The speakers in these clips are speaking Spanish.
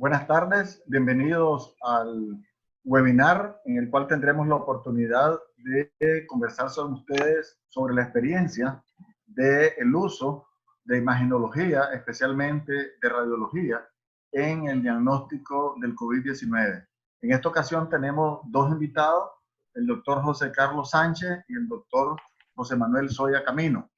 Buenas tardes, bienvenidos al webinar en el cual tendremos la oportunidad de conversar con ustedes sobre la experiencia del uso de imagenología, especialmente de radiología, en el diagnóstico del COVID-19. En esta ocasión tenemos dos invitados, el doctor José Carlos Sánchez y el doctor José Manuel Zoya Camino.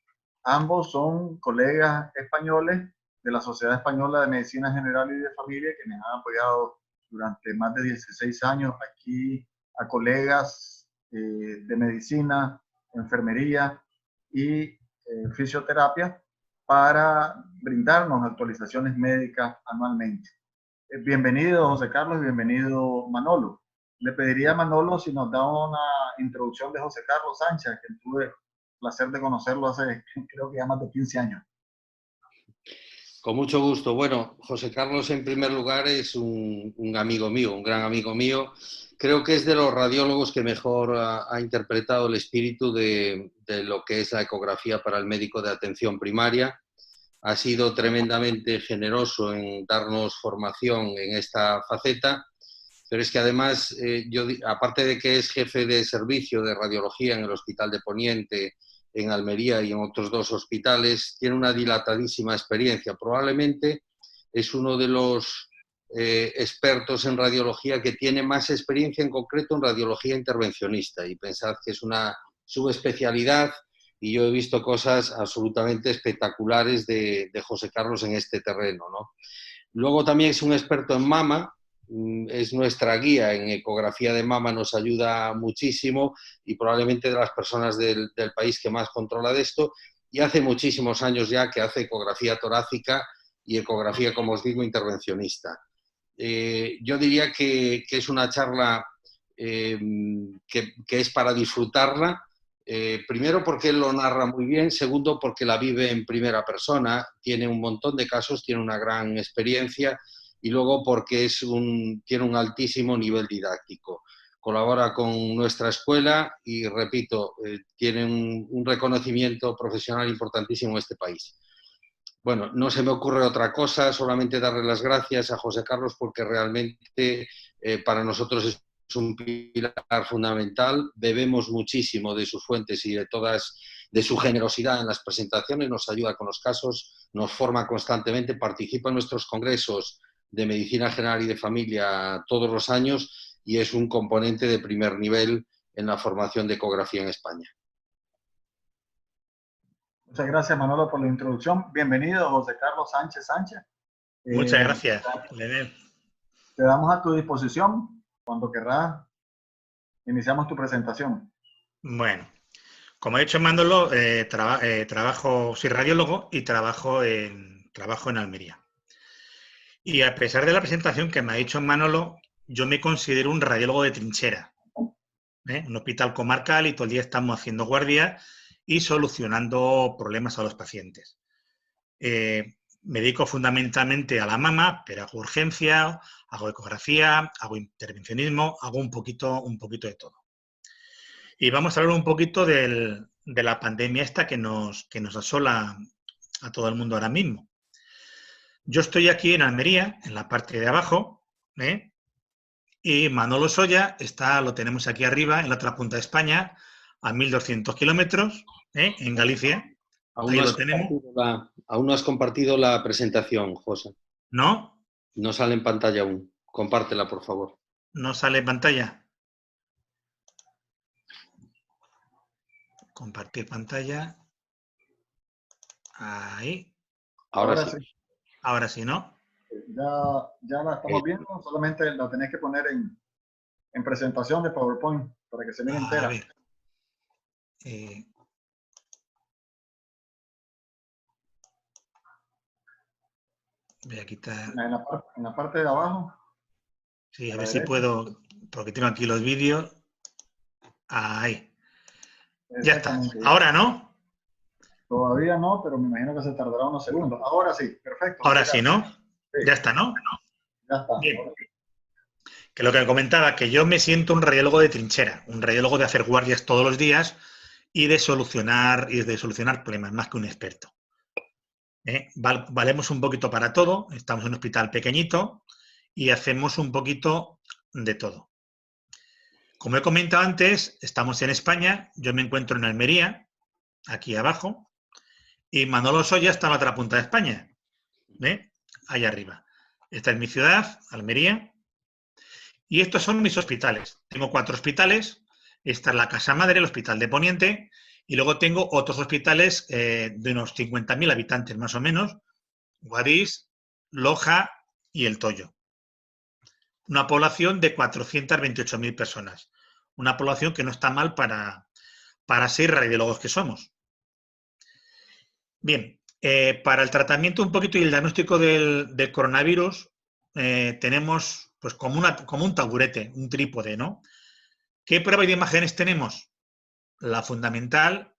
Ambos son colegas españoles de la Sociedad Española de Medicina General y de Familia, quienes han apoyado durante más de 16 años aquí a colegas de medicina, enfermería y fisioterapia para brindarnos actualizaciones médicas anualmente. Bienvenido José Carlos y bienvenido Manolo. Le pediría a Manolo si nos da una introducción de José Carlos Sánchez, que tuve el placer de conocerlo hace creo que ya más de 15 años. Con mucho gusto. Bueno, José Carlos, en primer lugar, es un amigo mío, un gran amigo mío. Creo que es de los radiólogos que mejor ha interpretado el espíritu de lo que es la ecografía para el médico de atención primaria. Ha sido tremendamente generoso en darnos formación en esta faceta, pero es que además, aparte de que es jefe de servicio de radiología en el Hospital de Poniente, en Almería y en otros dos hospitales, tiene una dilatadísima experiencia. Probablemente es uno de los expertos en radiología que tiene más experiencia en concreto en radiología intervencionista, y pensad que es una subespecialidad, y yo he visto cosas absolutamente espectaculares de José Carlos en este terreno, ¿no? Luego también es un experto en mama. Es nuestra guía en ecografía de mama, nos ayuda muchísimo y probablemente de las personas del país que más controla de esto, y hace muchísimos años ya que hace ecografía torácica y ecografía, como os digo, intervencionista. Yo diría que es una charla que es para disfrutarla, primero porque él lo narra muy bien, segundo porque la vive en primera persona, tiene un montón de casos, tiene una gran experiencia, y luego porque tiene un altísimo nivel didáctico. Colabora con nuestra escuela y, repito, tiene un reconocimiento profesional importantísimo en este país. Bueno, no se me ocurre otra cosa, solamente darle las gracias a José Carlos porque realmente para nosotros es un pilar fundamental. Bebemos muchísimo de sus fuentes y de su generosidad en las presentaciones, nos ayuda con los casos, nos forma constantemente, participa en nuestros congresos de Medicina General y de Familia todos los años, y es un componente de primer nivel en la formación de ecografía en España. Muchas gracias, Manolo, por la introducción. Bienvenido, José Carlos Sánchez Sánchez. Muchas gracias, Leonel. Te damos a tu disposición. Cuando querrás, iniciamos tu presentación. Bueno, como ha dicho Manolo, soy radiólogo y trabajo en Almería. Y a pesar de la presentación que me ha dicho Manolo, yo me considero un radiólogo de trinchera. Un hospital comarcal y todo el día estamos haciendo guardia y solucionando problemas a los pacientes. Me dedico fundamentalmente a la mama, pero hago urgencia, hago ecografía, hago intervencionismo, hago un poquito de todo. Y vamos a hablar un poquito de la pandemia esta que nos asola a todo el mundo ahora mismo. Yo estoy aquí en Almería, en la parte de abajo, y Manolo Zoya lo tenemos aquí arriba, en la otra punta de España, a 1.200 kilómetros, en Galicia. Aún no has compartido la presentación, José. ¿No? No sale en pantalla aún. Compártela, por favor. ¿No sale en pantalla? Compartir pantalla. Ahí. Ahora sí. Ahora sí, ¿no? Ya la estamos viendo, solamente la tenés que poner en presentación de PowerPoint para que se mire entera. A ver. Voy a quitar... En la parte de abajo. Sí, a ver si puedo, porque tengo aquí los vídeos. Ahí. Ya está. Ahora, ¿no? Todavía no, pero me imagino que se tardará unos segundos. Ahora sí, perfecto. Ahora sí, ¿no? Sí. Ya está, ¿no? Ya está. Bien. Que lo que me comentaba, que yo me siento un radiólogo de trinchera, un radiólogo de hacer guardias todos los días y de solucionar problemas, más que un experto. Valemos un poquito para todo, estamos en un hospital pequeñito y hacemos un poquito de todo. Como he comentado antes, estamos en España, yo me encuentro en Almería, aquí abajo, y Manolo Soya está en la otra punta de España, ahí arriba. Esta es mi ciudad, Almería, y estos son mis hospitales. Tengo 4 hospitales, esta es la Casa Madre, el Hospital de Poniente, y luego tengo otros hospitales de unos 50.000 habitantes más o menos, Guadix, Loja y El Toyo. Una población de 428.000 personas. Una población que no está mal para ser radiólogos que somos. Bien, para el tratamiento un poquito y el diagnóstico del coronavirus, tenemos pues como un taburete, un trípode, ¿no? ¿Qué pruebas de imágenes tenemos? La fundamental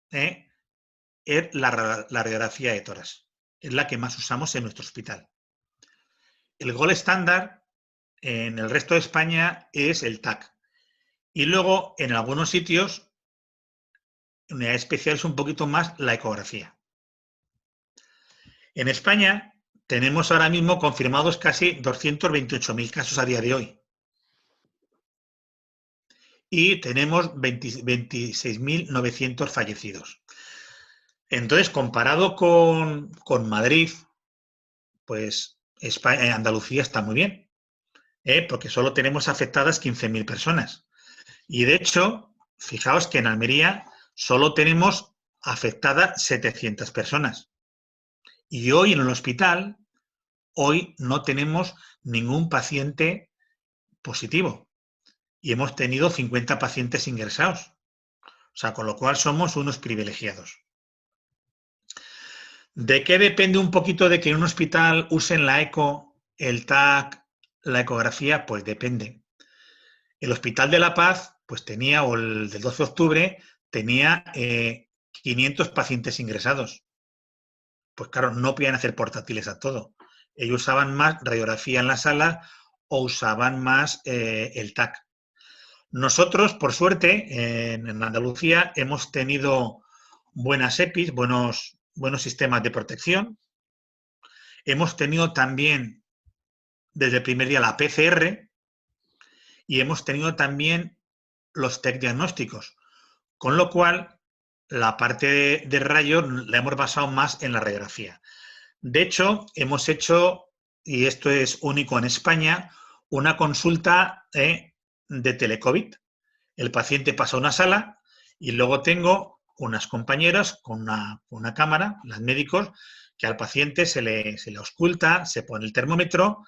es la radiografía de tórax. Es la que más usamos en nuestro hospital. El gold estándar en el resto de España es el TAC. Y luego, en algunos sitios, unidad especial es un poquito más la ecografía. En España tenemos ahora mismo confirmados casi 228.000 casos a día de hoy. Y tenemos 26.900 fallecidos. Entonces, comparado con Madrid, pues Andalucía está muy bien, porque solo tenemos afectadas 15.000 personas. Y de hecho, fijaos que en Almería solo tenemos afectadas 700 personas. Y hoy en el hospital, hoy no tenemos ningún paciente positivo. Y hemos tenido 50 pacientes ingresados. O sea, con lo cual somos unos privilegiados. ¿De qué depende un poquito de que en un hospital usen la eco, el TAC, la ecografía? Pues depende. El Hospital de La Paz, pues tenía, o el del 12 de octubre, tenía 500 pacientes ingresados. Pues claro, no podían hacer portátiles a todo. Ellos usaban más radiografía en la sala o usaban más el TAC. Nosotros, por suerte, en Andalucía hemos tenido buenas EPIs, buenos sistemas de protección. Hemos tenido también, desde el primer día, la PCR y hemos tenido también los test diagnósticos. Con lo cual, la parte de rayos la hemos basado más en la radiografía. De hecho, hemos hecho, y esto es único en España, una consulta de telecovid. El paciente pasa a una sala y luego tengo unas compañeras con una cámara, las médicos, que al paciente se le ausculta, se pone el termómetro,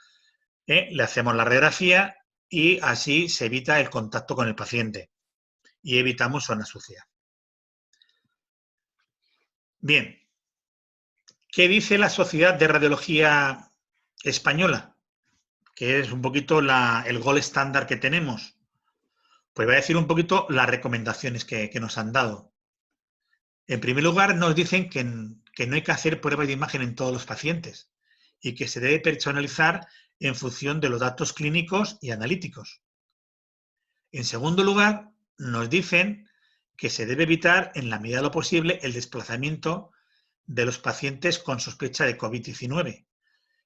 le hacemos la radiografía y así se evita el contacto con el paciente y evitamos zona sucia. Bien, ¿qué dice la Sociedad de Radiología Española? Que es un poquito el gold estándar que tenemos. Pues voy a decir un poquito las recomendaciones que nos han dado. En primer lugar, nos dicen que no hay que hacer pruebas de imagen en todos los pacientes y que se debe personalizar en función de los datos clínicos y analíticos. En segundo lugar, nos dicen que se debe evitar, en la medida de lo posible, el desplazamiento de los pacientes con sospecha de COVID-19.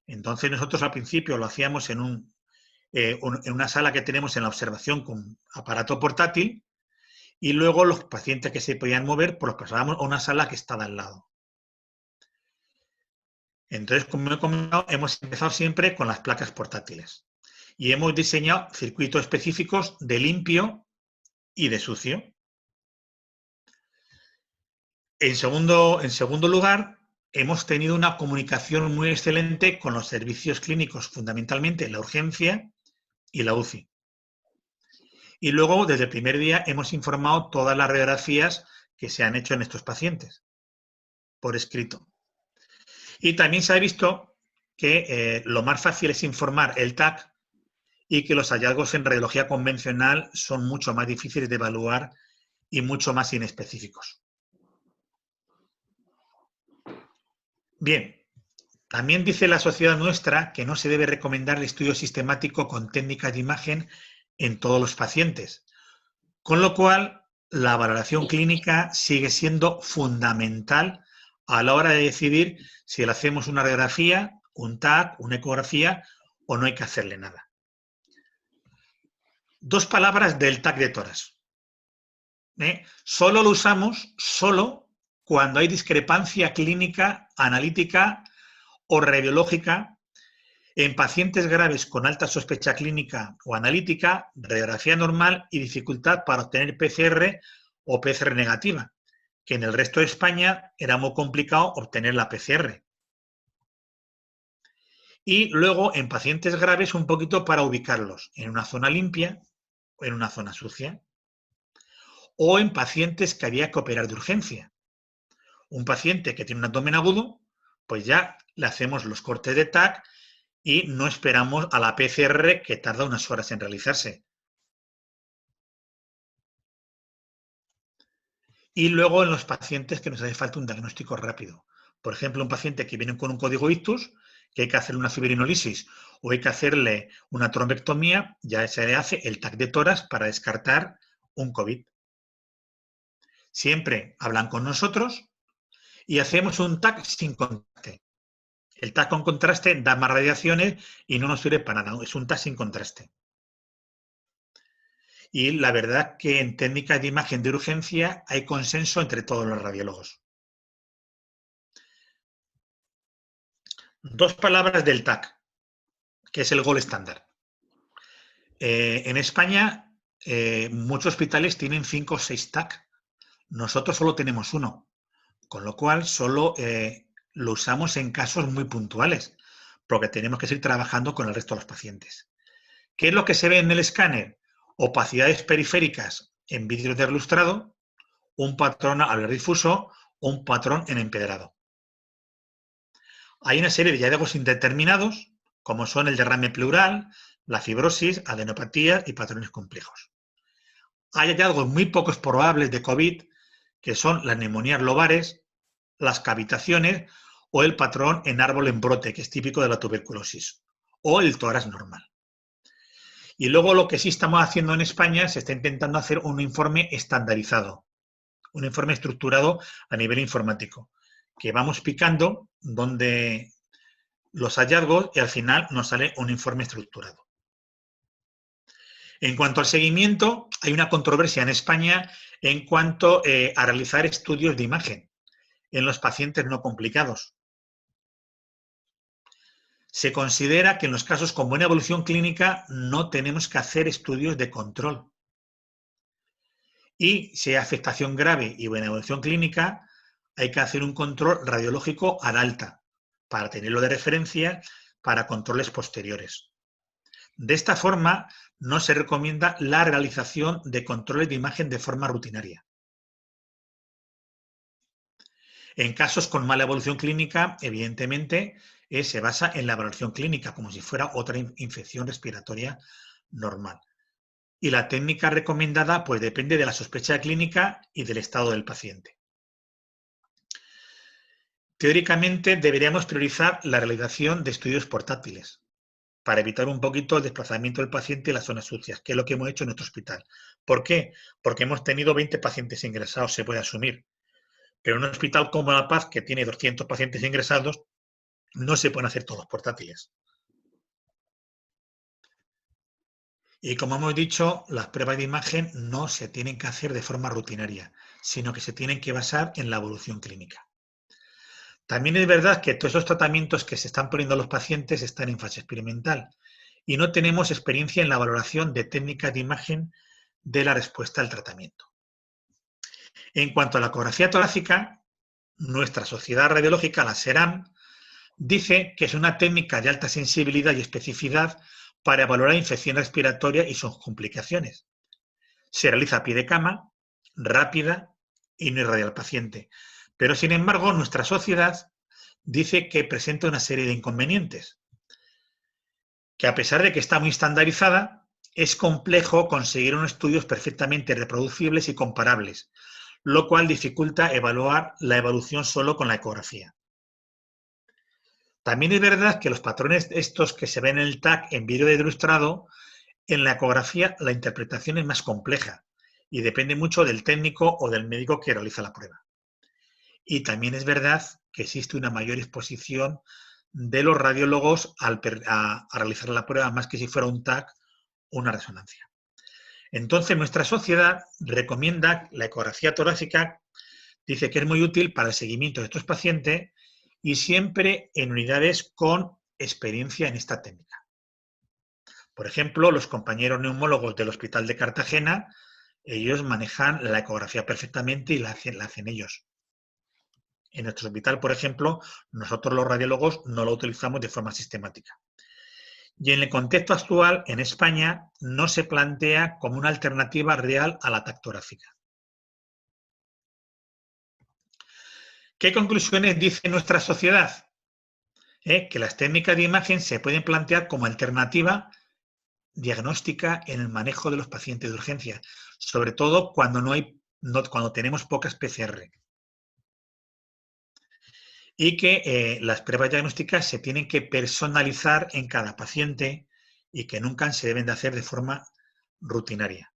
Entonces, nosotros al principio lo hacíamos en una sala que tenemos en la observación con aparato portátil y luego los pacientes que se podían mover, pues los pasábamos a una sala que estaba al lado. Entonces, como he comentado, hemos empezado siempre con las placas portátiles y hemos diseñado circuitos específicos de limpio y de sucio. En segundo lugar, hemos tenido una comunicación muy excelente con los servicios clínicos, fundamentalmente la urgencia y la UCI. Y luego, desde el primer día, hemos informado todas las radiografías que se han hecho en estos pacientes, por escrito. Y también se ha visto que lo más fácil es informar el TAC y que los hallazgos en radiología convencional son mucho más difíciles de evaluar y mucho más inespecíficos. Bien, también dice la sociedad nuestra que no se debe recomendar el estudio sistemático con técnicas de imagen en todos los pacientes, con lo cual la valoración clínica sigue siendo fundamental a la hora de decidir si le hacemos una radiografía, un TAC, una ecografía o no hay que hacerle nada. 2 palabras del TAC de tórax. Solo lo usamos cuando hay discrepancia clínica, analítica o radiológica en pacientes graves con alta sospecha clínica o analítica, radiografía normal y dificultad para obtener PCR o PCR negativa, que en el resto de España era muy complicado obtener la PCR. Y luego en pacientes graves un poquito para ubicarlos en una zona limpia o en una zona sucia. O en pacientes que había que operar de urgencia. Un paciente que tiene un abdomen agudo, pues ya le hacemos los cortes de TAC y no esperamos a la PCR que tarda unas horas en realizarse. Y luego en los pacientes que nos hace falta un diagnóstico rápido. Por ejemplo, un paciente que viene con un código ictus, que hay que hacerle una fibrinolisis o hay que hacerle una trombectomía, ya se le hace el TAC de tórax para descartar un COVID. Siempre hablan con nosotros y hacemos un TAC sin contraste. El TAC con contraste da más radiaciones y no nos sirve para nada. Es un TAC sin contraste. Y la verdad que en técnicas de imagen de urgencia hay consenso entre todos los radiólogos. 2 palabras del TAC, que es el gold estándar. En España, muchos hospitales tienen 5 o 6 TAC. Nosotros solo tenemos 1, con lo cual solo lo usamos en casos muy puntuales, porque tenemos que seguir trabajando con el resto de los pacientes. ¿Qué es lo que se ve en el escáner? Opacidades periféricas en vidrio deslustrado, un patrón al difuso o un patrón en empedrado. Hay una serie de hallazgos indeterminados, como son el derrame pleural, la fibrosis, adenopatías y patrones complejos. Hay hallazgos muy pocos probables de COVID, que son las neumonías lobares, las cavitaciones o el patrón en árbol en brote, que es típico de la tuberculosis, o el tórax normal. Y luego lo que sí estamos haciendo en España, se está intentando hacer un informe estandarizado, un informe estructurado a nivel informático, que vamos picando donde los hallazgos y al final nos sale un informe estructurado. En cuanto al seguimiento, hay una controversia en España en cuanto a realizar estudios de imagen en los pacientes no complicados. Se considera que en los casos con buena evolución clínica no tenemos que hacer estudios de control. Y si hay afectación grave y buena evolución clínica, hay que hacer un control radiológico ad alta para tenerlo de referencia para controles posteriores. De esta forma, no se recomienda la realización de controles de imagen de forma rutinaria. En casos con mala evolución clínica, evidentemente, se basa en la evaluación clínica, como si fuera otra infección respiratoria normal. Y la técnica recomendada pues depende de la sospecha clínica y del estado del paciente. Teóricamente, deberíamos priorizar la realización de estudios portátiles para evitar un poquito el desplazamiento del paciente en las zonas sucias, que es lo que hemos hecho en nuestro hospital. ¿Por qué? Porque hemos tenido 20 pacientes ingresados, se puede asumir. Pero en un hospital como La Paz, que tiene 200 pacientes ingresados, no se pueden hacer todos portátiles. Y como hemos dicho, las pruebas de imagen no se tienen que hacer de forma rutinaria, sino que se tienen que basar en la evolución clínica. También es verdad que todos esos tratamientos que se están poniendo a los pacientes están en fase experimental y no tenemos experiencia en la valoración de técnicas de imagen de la respuesta al tratamiento. En cuanto a la ecografía torácica, nuestra sociedad radiológica, la SERAM, dice que es una técnica de alta sensibilidad y especificidad para evaluar infección respiratoria y sus complicaciones. Se realiza a pie de cama, rápida y no irradia al paciente. Pero, sin embargo, nuestra sociedad dice que presenta una serie de inconvenientes. Que a pesar de que está muy estandarizada, es complejo conseguir unos estudios perfectamente reproducibles y comparables, lo cual dificulta evaluar la evolución solo con la ecografía. También es verdad que los patrones estos que se ven en el TAC en vídeo ilustrado, en la ecografía la interpretación es más compleja y depende mucho del técnico o del médico que realiza la prueba. Y también es verdad que existe una mayor exposición de los radiólogos a realizar la prueba, más que si fuera un TAC o una resonancia. Entonces, nuestra sociedad recomienda la ecografía torácica, dice que es muy útil para el seguimiento de estos pacientes y siempre en unidades con experiencia en esta técnica. Por ejemplo, los compañeros neumólogos del Hospital de Cartagena, ellos manejan la ecografía perfectamente y la hacen ellos. En nuestro hospital, por ejemplo, nosotros los radiólogos no lo utilizamos de forma sistemática. Y en el contexto actual, en España, no se plantea como una alternativa real a la TAC torácica. ¿Qué conclusiones dice nuestra sociedad? Que las técnicas de imagen se pueden plantear como alternativa diagnóstica en el manejo de los pacientes de urgencia, sobre todo cuando cuando tenemos pocas PCR. Y que las pruebas diagnósticas se tienen que personalizar en cada paciente y que nunca se deben de hacer de forma rutinaria.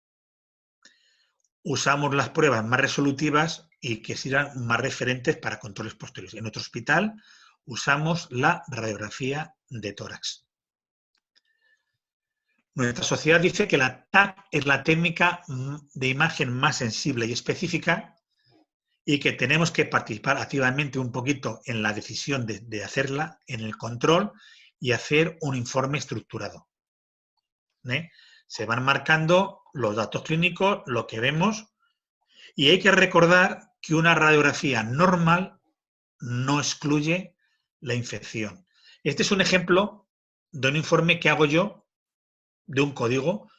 Usamos las pruebas más resolutivas y que sean más referentes para controles posteriores. En nuestro hospital usamos la radiografía de tórax. Nuestra sociedad dice que la TAC es la técnica de imagen más sensible y específica y que tenemos que participar activamente un poquito en la decisión de hacerla, en el control y hacer un informe estructurado. Se van marcando los datos clínicos, lo que vemos, y hay que recordar que una radiografía normal no excluye la infección. Este es un ejemplo de un informe que hago yo, de un código,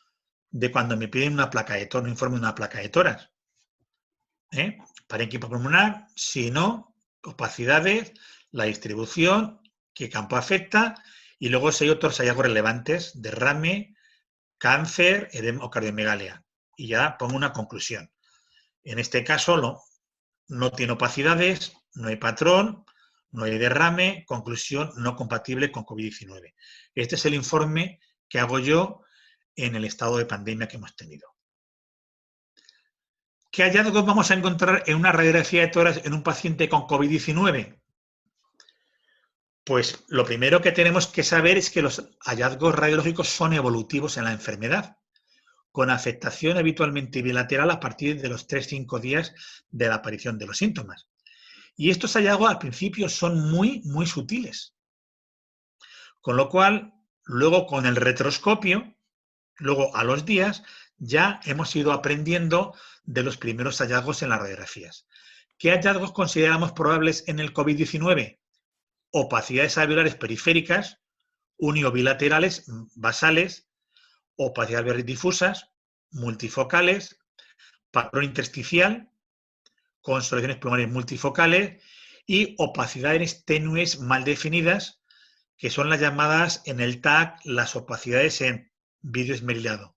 de cuando me piden una placa de tórax, un informe de una placa de tórax. Parénquima pulmonar, si no, opacidades, la distribución, qué campo afecta, y luego si hay otros hallazgos relevantes, derrame, cáncer, edema o cardiomegalia. Y ya pongo una conclusión. En este caso no tiene opacidades, no hay patrón, no hay derrame, conclusión no compatible con COVID-19. Este es el informe que hago yo en el estado de pandemia que hemos tenido. ¿Qué hallazgos vamos a encontrar en una radiografía de tórax en un paciente con COVID-19? Pues lo primero que tenemos que saber es que los hallazgos radiológicos son evolutivos en la enfermedad, con afectación habitualmente bilateral a partir de los 3-5 días de la aparición de los síntomas. Y estos hallazgos al principio son muy, muy sutiles. Con lo cual, luego con el retroscopio, luego a los días, ya hemos ido aprendiendo de los primeros hallazgos en las radiografías. ¿Qué hallazgos consideramos probables en el COVID-19? Opacidades alveolares periféricas, uniobilaterales, basales, opacidades alveolares difusas, multifocales, patrón intersticial, consolidaciones pulmonares multifocales y opacidades tenues mal definidas, que son las llamadas en el TAC las opacidades en vidrio esmerilado.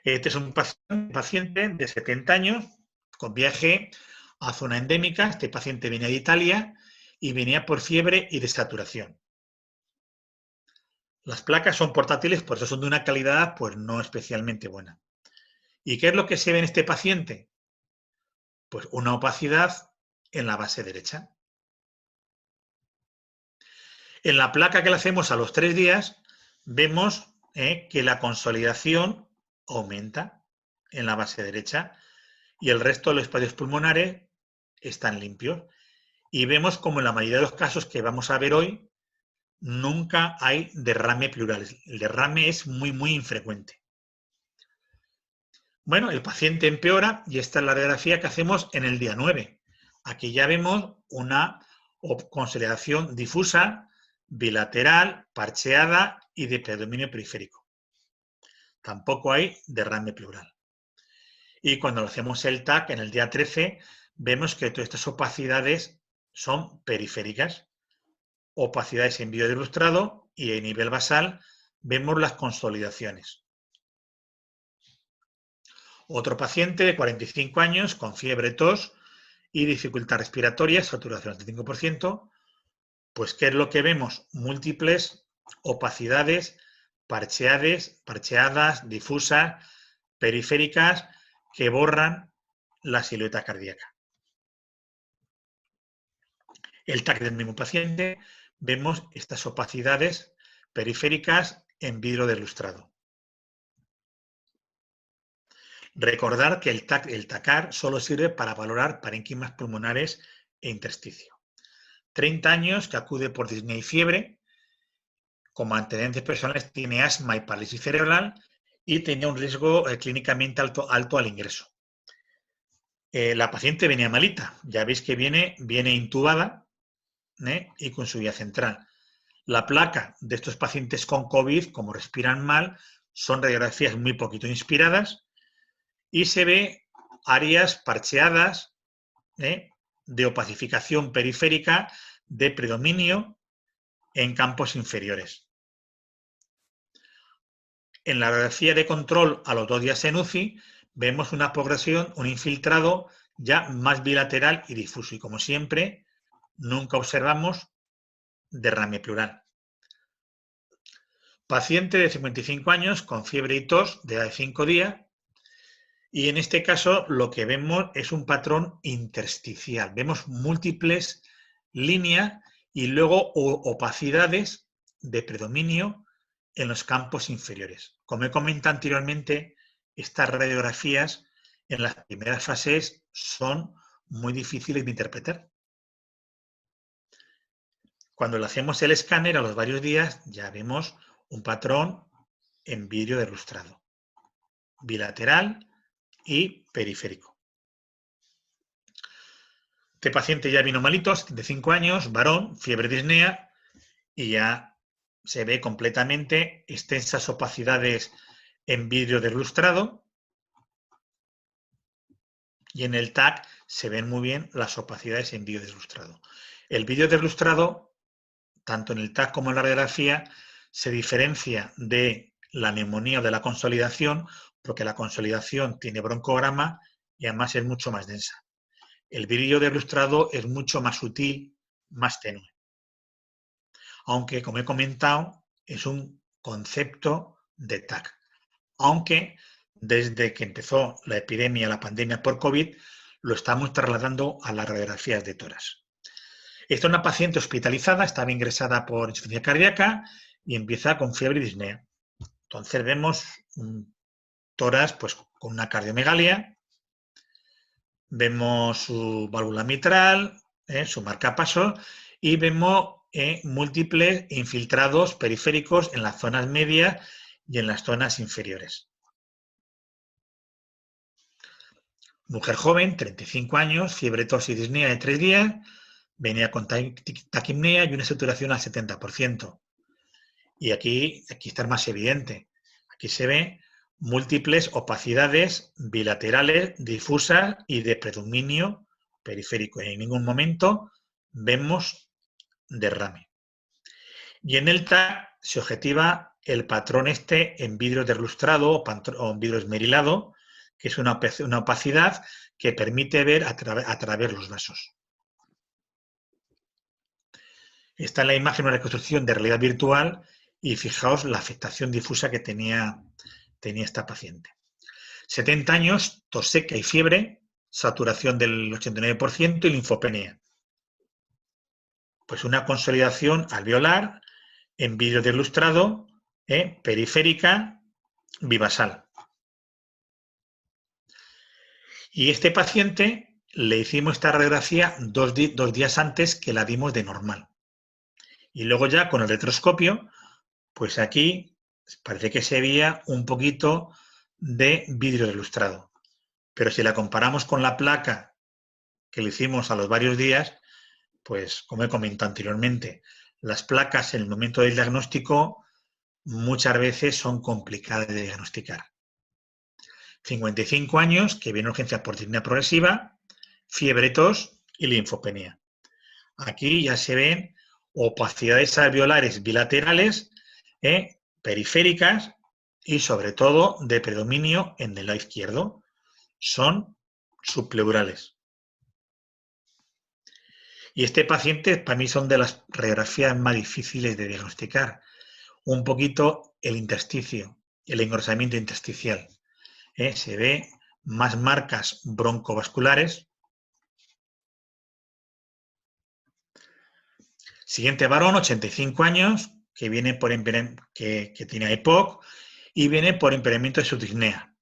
Este es un paciente de 70 años con viaje a zona endémica. Este paciente venía de Italia y venía por fiebre y desaturación. Las placas son portátiles, por eso son de una calidad pues no especialmente buena. ¿Y qué es lo que se ve en este paciente? Pues una opacidad en la base derecha. En la placa que le hacemos a los 3 días, vemos que la consolidación aumenta en la base derecha y el resto de los espacios pulmonares están limpios. Y vemos como en la mayoría de los casos que vamos a ver hoy, nunca hay derrame pleural. El derrame es muy, muy infrecuente. Bueno, el paciente empeora y esta es la radiografía que hacemos en el día 9. Aquí ya vemos una consolidación difusa, bilateral, parcheada y de predominio periférico. Tampoco hay derrame pleural. Y cuando hacemos el TAC en el día 13, vemos que todas estas opacidades son periféricas. Opacidades en vidrio ilustrado y a nivel basal vemos las consolidaciones. Otro paciente de 45 años con fiebre, tos y dificultad respiratoria, saturación al 75%, pues ¿qué es lo que vemos? Múltiples opacidades, parcheadas, difusas, periféricas, que borran la silueta cardíaca. el TAC del mismo paciente, vemos estas opacidades periféricas en vidrio deslustrado. Recordar que el TACAR solo sirve para valorar parénquimas pulmonares e intersticio. 30 años, que acude por disnea y fiebre, como antecedentes personales tiene asma y parálisis cerebral y tenía un riesgo clínicamente alto al ingreso. La paciente venía malita, ya veis que viene intubada y con su vía central. La placa de estos pacientes con COVID, como respiran mal, son radiografías muy poquito inspiradas y se ve áreas parcheadas de opacificación periférica de predominio en campos inferiores. En la radiografía de control a los 2 días en UCI vemos una progresión, un infiltrado ya más bilateral y difuso. Y como siempre, nunca observamos derrame pleural. Paciente de 55 años con fiebre y tos de 5 días. Y en este caso lo que vemos es un patrón intersticial. Vemos múltiples líneas y luego opacidades de predominio en los campos inferiores. Como he comentado anteriormente, estas radiografías en las primeras fases son muy difíciles de interpretar. Cuando le hacemos el escáner a los varios días ya vemos un patrón en vidrio deslustrado, bilateral y periférico. Este paciente ya vino malito, de 5 años, varón, fiebre disnea, y ya se ve completamente extensas opacidades en vidrio deslustrado. Y en el TAC se ven muy bien las opacidades en vidrio deslustrado. El vidrio deslustrado, tanto en el TAC como en la radiografía, se diferencia de la neumonía o de la consolidación, porque la consolidación tiene broncograma y además es mucho más densa. El vidrio deslustrado es mucho más sutil, más tenue. Aunque, como he comentado, es un concepto de TAC. Aunque desde que empezó la epidemia, la pandemia por COVID, lo estamos trasladando a las radiografías de tórax. Esta es una paciente hospitalizada, estaba ingresada por insuficiencia cardíaca y empieza con fiebre y disnea. Entonces vemos un tórax pues, con una cardiomegalia, vemos su válvula mitral, su marcapasos y vemos múltiples infiltrados periféricos en las zonas medias y en las zonas inferiores. Mujer joven, 35 años, fiebre, tos y disnea de 3 días, venía con taquipnea y una saturación al 70%. Y aquí está más evidente. Aquí se ve múltiples opacidades bilaterales, difusas y de predominio periférico. Y en ningún momento vemos derrame. Y en el TAC se objetiva el patrón en vidrio deslustrado o en vidrio esmerilado, que es una opacidad que permite ver a través los vasos. Esta es la imagen, una reconstrucción de realidad virtual y fijaos la afectación difusa que tenía esta paciente. 70 años, tos seca y fiebre, saturación del 89% y linfopenia. Pues una consolidación alveolar en vidrio deslustrado, periférica, bivasal. Y este paciente le hicimos esta radiografía 2 días antes que la dimos de normal. Y luego ya con el retroscopio, pues aquí parece que se veía un poquito de vidrio deslustrado. Pero si la comparamos con la placa que le hicimos a los varios días, pues como he comentado anteriormente, las placas en el momento del diagnóstico muchas veces son complicadas de diagnosticar. 55 años, que viene urgencia por disnea progresiva, fiebre, tos y linfopenia. Aquí ya se ven opacidades alveolares bilaterales, periféricas y sobre todo de predominio en el lado izquierdo. Son subpleurales. Y este paciente para mí son de las radiografías más difíciles de diagnosticar. Un poquito el intersticio, el engrosamiento intersticial. Se ve más marcas broncovasculares. Siguiente varón, 85 años, que viene por que tiene EPOC y viene por impedimento de su disnea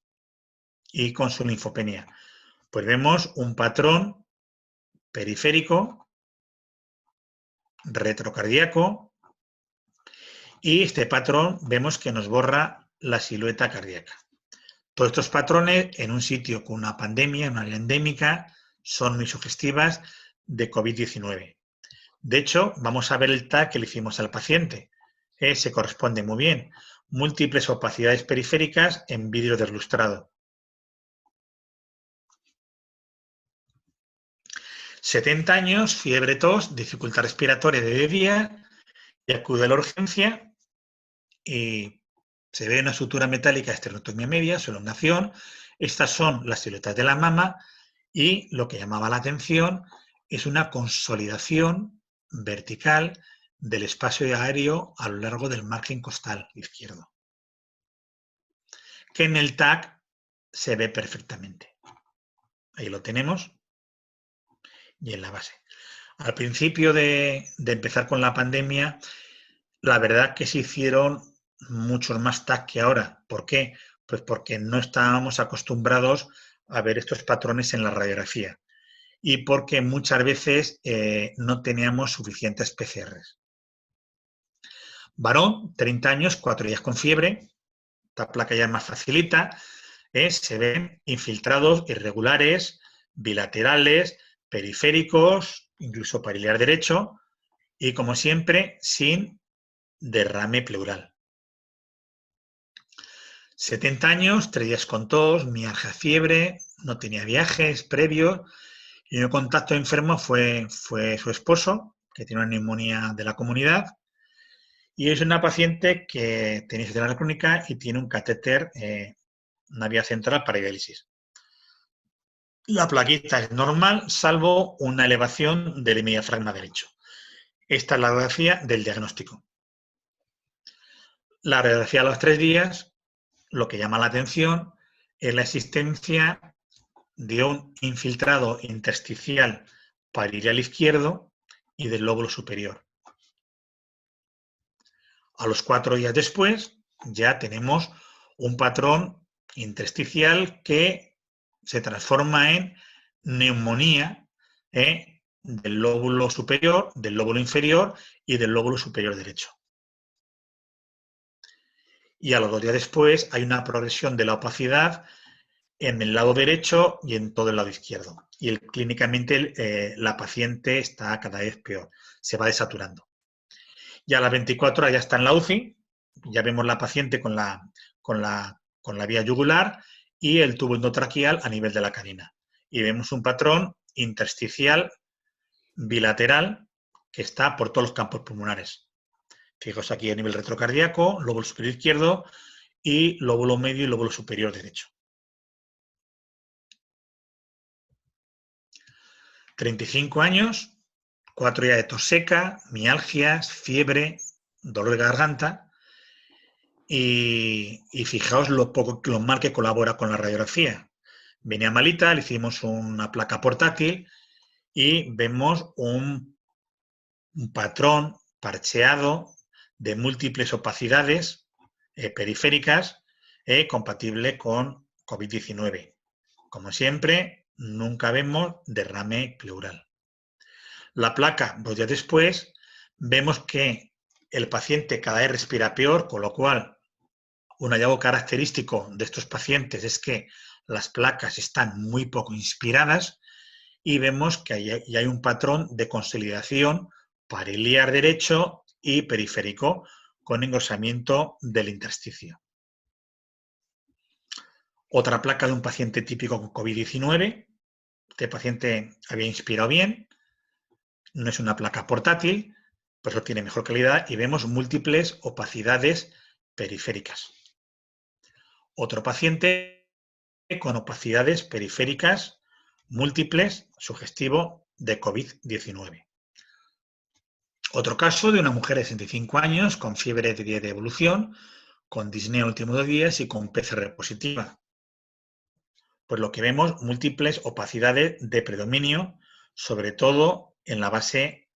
y con su linfopenia. Pues vemos un patrón periférico, retrocardíaco, y este patrón vemos que nos borra la silueta cardíaca. Todos estos patrones en un sitio con una pandemia, una área endémica, son muy sugestivas de COVID-19. De hecho, vamos a ver el TAC que le hicimos al paciente. Se corresponde muy bien. Múltiples opacidades periféricas en vidrio deslustrado. 70 años, fiebre, tos, dificultad respiratoria de día, y acude a la urgencia y se ve una sutura metálica, esternotomía media, su elongación. Estas son las siluetas de la mama y lo que llamaba la atención es una consolidación vertical del espacio aéreo a lo largo del margen costal izquierdo, que en el TAC se ve perfectamente. Ahí lo tenemos y en la base. Al principio de empezar con la pandemia, la verdad que se hicieron muchos más TAC que ahora. ¿Por qué? Pues porque no estábamos acostumbrados a ver estos patrones en la radiografía y porque muchas veces no teníamos suficientes PCRs. Varón, 30 años, 4 días con fiebre. Esta placa ya es más facilita. Se ven infiltrados irregulares, bilaterales, periféricos, incluso pariliar derecho, y como siempre, sin derrame pleural. 70 años, 3 días con tos, mialgia, fiebre, no tenía viajes previos, y el contacto enfermo fue su esposo, que tiene una neumonía de la comunidad, y es una paciente que tiene insuficiencia crónica y tiene un catéter, una vía central para diálisis. La plaquita es normal, salvo una elevación del hemidiafragma derecho. Esta es la radiografía del diagnóstico. La radiografía a los 3 días, lo que llama la atención es la existencia de un infiltrado intersticial parilial izquierdo y del lóbulo superior. A los 4 días después ya tenemos un patrón intersticial que se transforma en neumonía del lóbulo superior, del lóbulo inferior y del lóbulo superior derecho. Y a los 2 días después hay una progresión de la opacidad en el lado derecho y en todo el lado izquierdo. Y clínicamente la paciente está cada vez peor, se va desaturando. Y a las 24 horas ya está en la UCI, ya vemos la paciente con la vía yugular y el tubo endotraqueal a nivel de la canina. Y vemos un patrón intersticial bilateral que está por todos los campos pulmonares. Fijaos aquí a nivel retrocardíaco, lóbulo superior izquierdo y lóbulo medio y lóbulo superior derecho. 35 años, 4 días de tos seca, mialgias, fiebre, dolor de garganta y fijaos lo mal que colabora con la radiografía. Venía malita, le hicimos una placa portátil y vemos un patrón parcheado de múltiples opacidades periféricas compatible con COVID-19. Como siempre, nunca vemos derrame pleural. La placa, 2 días después, vemos que el paciente cada vez respira peor, con lo cual un hallazgo característico de estos pacientes es que las placas están muy poco inspiradas y vemos que hay un patrón de consolidación pariliar derecho y periférico con engrosamiento del intersticio. Otra placa de un paciente típico con COVID-19. Este paciente había inspirado bien, no es una placa portátil, por eso tiene mejor calidad y vemos múltiples opacidades periféricas. Otro paciente con opacidades periféricas múltiples, sugestivo de COVID-19. Otro caso de una mujer de 65 años con fiebre de día de evolución, con disnea últimos 2 días y con PCR positiva. Pues lo que vemos, múltiples opacidades de predominio, sobre todo en la base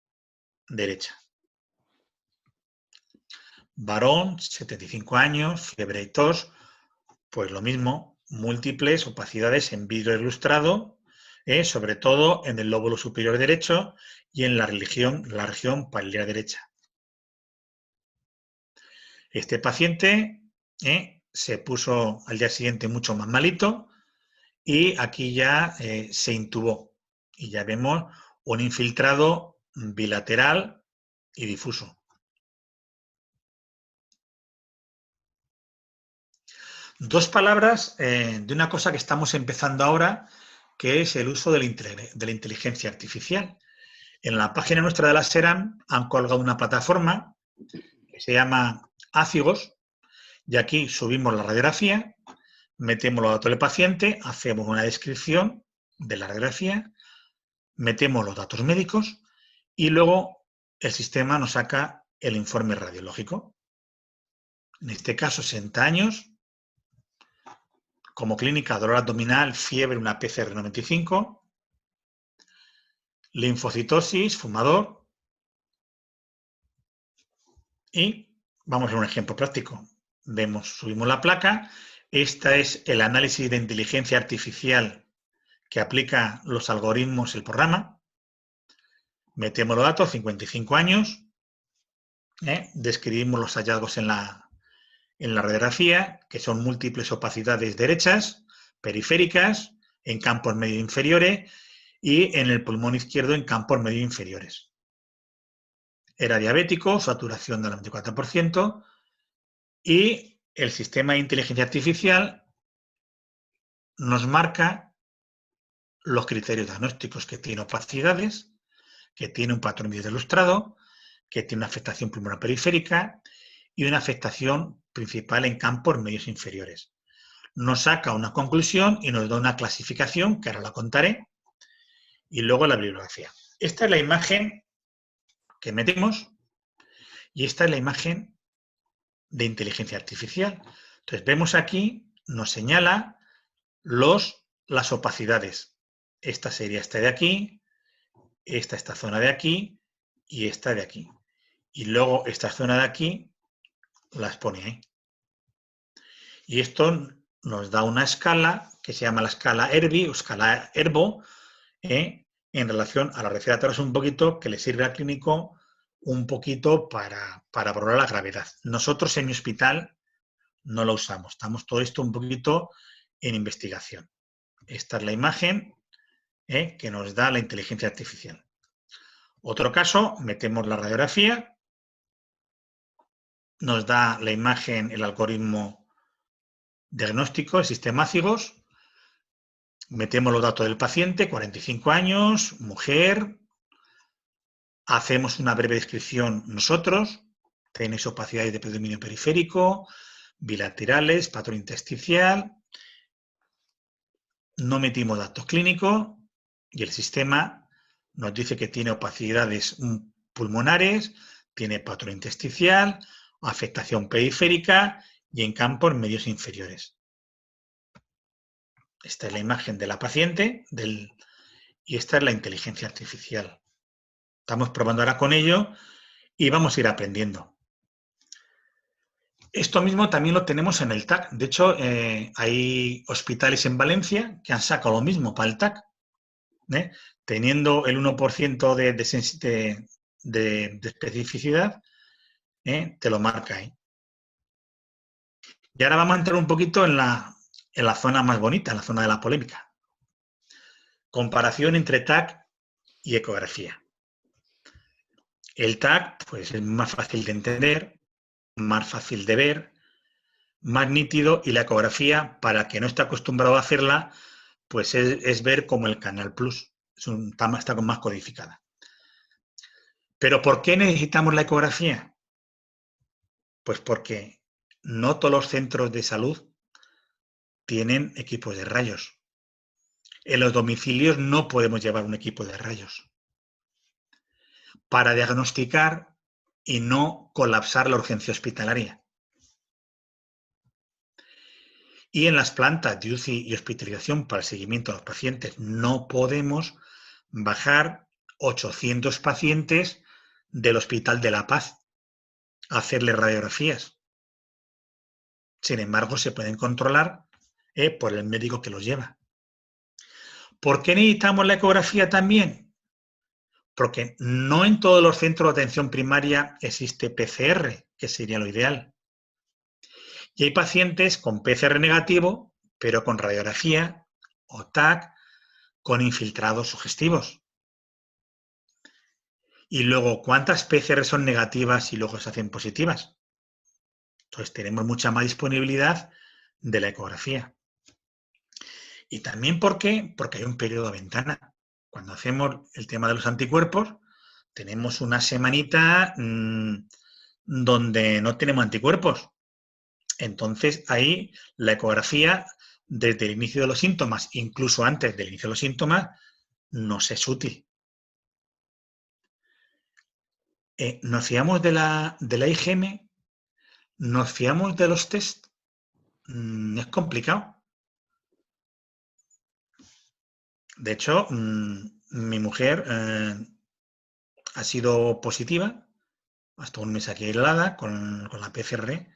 derecha. varón, 75 años, fiebre y tos, pues lo mismo, múltiples opacidades en vidrio ilustrado, sobre todo en el lóbulo superior derecho y en la región paliar derecha. Este paciente se puso al día siguiente mucho más malito y aquí ya se intubó y ya vemos un infiltrado bilateral y difuso. Dos palabras de una cosa que estamos empezando ahora, que es el uso de la inteligencia artificial. En la página nuestra de la SERAM han colgado una plataforma que se llama Ácigos y aquí subimos la radiografía, metemos los datos del paciente, hacemos una descripción de la radiografía, metemos los datos médicos y luego el sistema nos saca el informe radiológico. En este caso, 60 años, como clínica, dolor abdominal, fiebre, una PCR 95, linfocitosis, fumador. Y vamos a ver un ejemplo práctico. Subimos la placa. Esta es el análisis de inteligencia artificial que aplica los algoritmos el programa. Metemos los datos, 55 años. Describimos los hallazgos en la radiografía, que son múltiples opacidades derechas, periféricas, en campos medio inferiores y en el pulmón izquierdo en campos medio inferiores. Era diabético, saturación del 94% y el sistema de inteligencia artificial nos marca los criterios diagnósticos, que tiene opacidades, que tiene un patrón medio ilustrado, que tiene una afectación pulmonar periférica y una afectación principal en campos medios inferiores. Nos saca una conclusión y nos da una clasificación, que ahora la contaré, y luego la bibliografía. Esta es la imagen que metemos y esta es la imagen de inteligencia artificial. Entonces, vemos aquí, nos señala las opacidades. Esta sería esta de aquí, esta zona de aquí y esta de aquí. Y luego esta zona de aquí las pone ahí. Y esto nos da una escala que se llama la escala ERBI o escala ERBO, en relación a la respiratoria, un poquito que le sirve al clínico un poquito para valorar la gravedad. Nosotros en mi hospital no lo usamos, estamos todo esto un poquito en investigación. Esta es la imagen que nos da la inteligencia artificial. Otro caso, metemos la radiografía, nos da la imagen, el algoritmo diagnóstico, el sistema Ácigos, metemos los datos del paciente, 45 años, mujer, hacemos una breve descripción nosotros, tenéis opacidades de predominio periférico, bilaterales, patrón intersticial, no metimos datos clínicos y el sistema nos dice que tiene opacidades pulmonares, tiene patrón intersticial, afectación periférica y en campos medios inferiores. Esta es la imagen de la paciente y esta es la inteligencia artificial. Estamos probando ahora con ello y vamos a ir aprendiendo. Esto mismo también lo tenemos en el TAC. De hecho, hay hospitales en Valencia que han sacado lo mismo para el TAC, teniendo el 1% de especificidad, te lo marca ahí. Y ahora vamos a entrar un poquito en la zona más bonita, en la zona de la polémica. Comparación entre TAC y ecografía. El TAC pues, es más fácil de entender, más fácil de ver, más nítido, y la ecografía, para el que no está acostumbrado a hacerla, pues es ver como el Canal Plus. Está más codificada. ¿Pero por qué necesitamos la ecografía? Pues porque no todos los centros de salud tienen equipos de rayos. En los domicilios no podemos llevar un equipo de rayos para diagnosticar y no colapsar la urgencia hospitalaria. Y en las plantas de UCI y hospitalización para el seguimiento de los pacientes no podemos bajar 800 pacientes del Hospital de La Paz hacerle radiografías. Sin embargo, se pueden controlar por el médico que los lleva. ¿Por qué necesitamos la ecografía también? Porque no en todos los centros de atención primaria existe PCR, que sería lo ideal. Y hay pacientes con PCR negativo, pero con radiografía o TAC con infiltrados sugestivos. Y luego, ¿cuántas PCR son negativas y luego se hacen positivas? Entonces, tenemos mucha más disponibilidad de la ecografía. Y también, ¿por qué? Porque hay un periodo de ventana. Cuando hacemos el tema de los anticuerpos, tenemos una semanita donde no tenemos anticuerpos. Entonces, ahí la ecografía, desde el inicio de los síntomas, incluso antes del inicio de los síntomas, nos es útil. ¿Nos fiamos de la IgM? ¿Nos fiamos de los test? Es complicado. De hecho, mi mujer ha sido positiva, hasta un mes aquí aislada, con la PCR.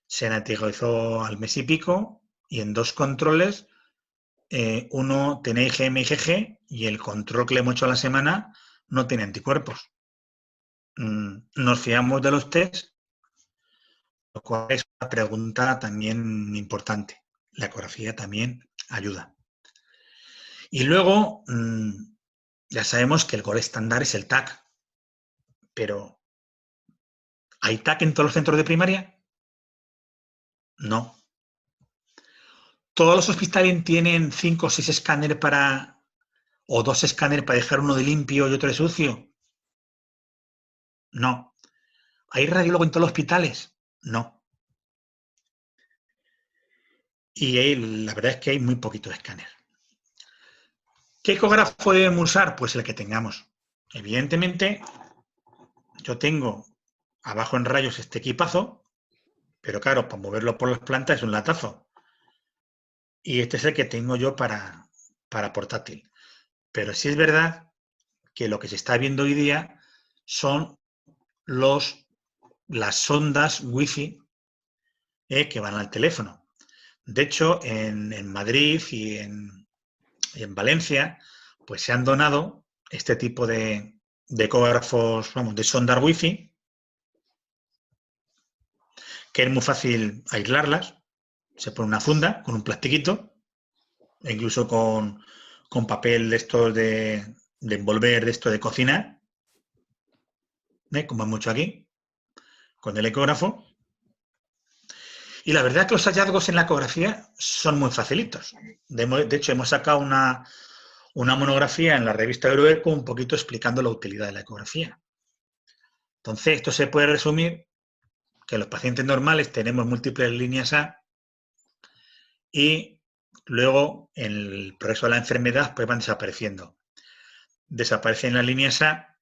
Se antigenizó al mes y pico y en 2 controles, uno tenía IgM y IgG y el control que le hemos hecho a la semana no tiene anticuerpos. ¿Nos fiamos de los test? Lo cual es una pregunta también importante. La ecografía también ayuda. Y luego, ya sabemos que el gol estándar es el TAC. Pero, ¿hay TAC en todos los centros de primaria? No. ¿Todos los hospitales tienen 5 o 6 escáneres o 2 escáneres para dejar uno de limpio y otro de sucio? No. ¿Hay radiólogo en todos los hospitales? No. Y la verdad es que hay muy poquitos escáneres. ¿Qué ecógrafo debemos usar? Pues el que tengamos. Evidentemente, yo tengo abajo en rayos este equipazo, pero claro, para moverlo por las plantas es un latazo. Y este es el que tengo yo para portátil. Pero sí es verdad que lo que se está viendo hoy día son las sondas Wi-Fi que van al teléfono. De hecho, en Madrid y en Valencia, pues se han donado este tipo de ecógrafos, de sondas Wi-Fi, que es muy fácil aislarlas. Se pone una funda con un plastiquito, e incluso con papel de estos de envolver, de esto de cocina, como han mucho aquí, con el ecógrafo. Y la verdad es que los hallazgos en la ecografía son muy facilitos. De hecho, hemos sacado una monografía en la revista Euroeco un poquito explicando la utilidad de la ecografía. Entonces, esto se puede resumir que los pacientes normales tenemos múltiples líneas A y luego en el progreso de la enfermedad pues van desapareciendo. Desaparecen las líneas A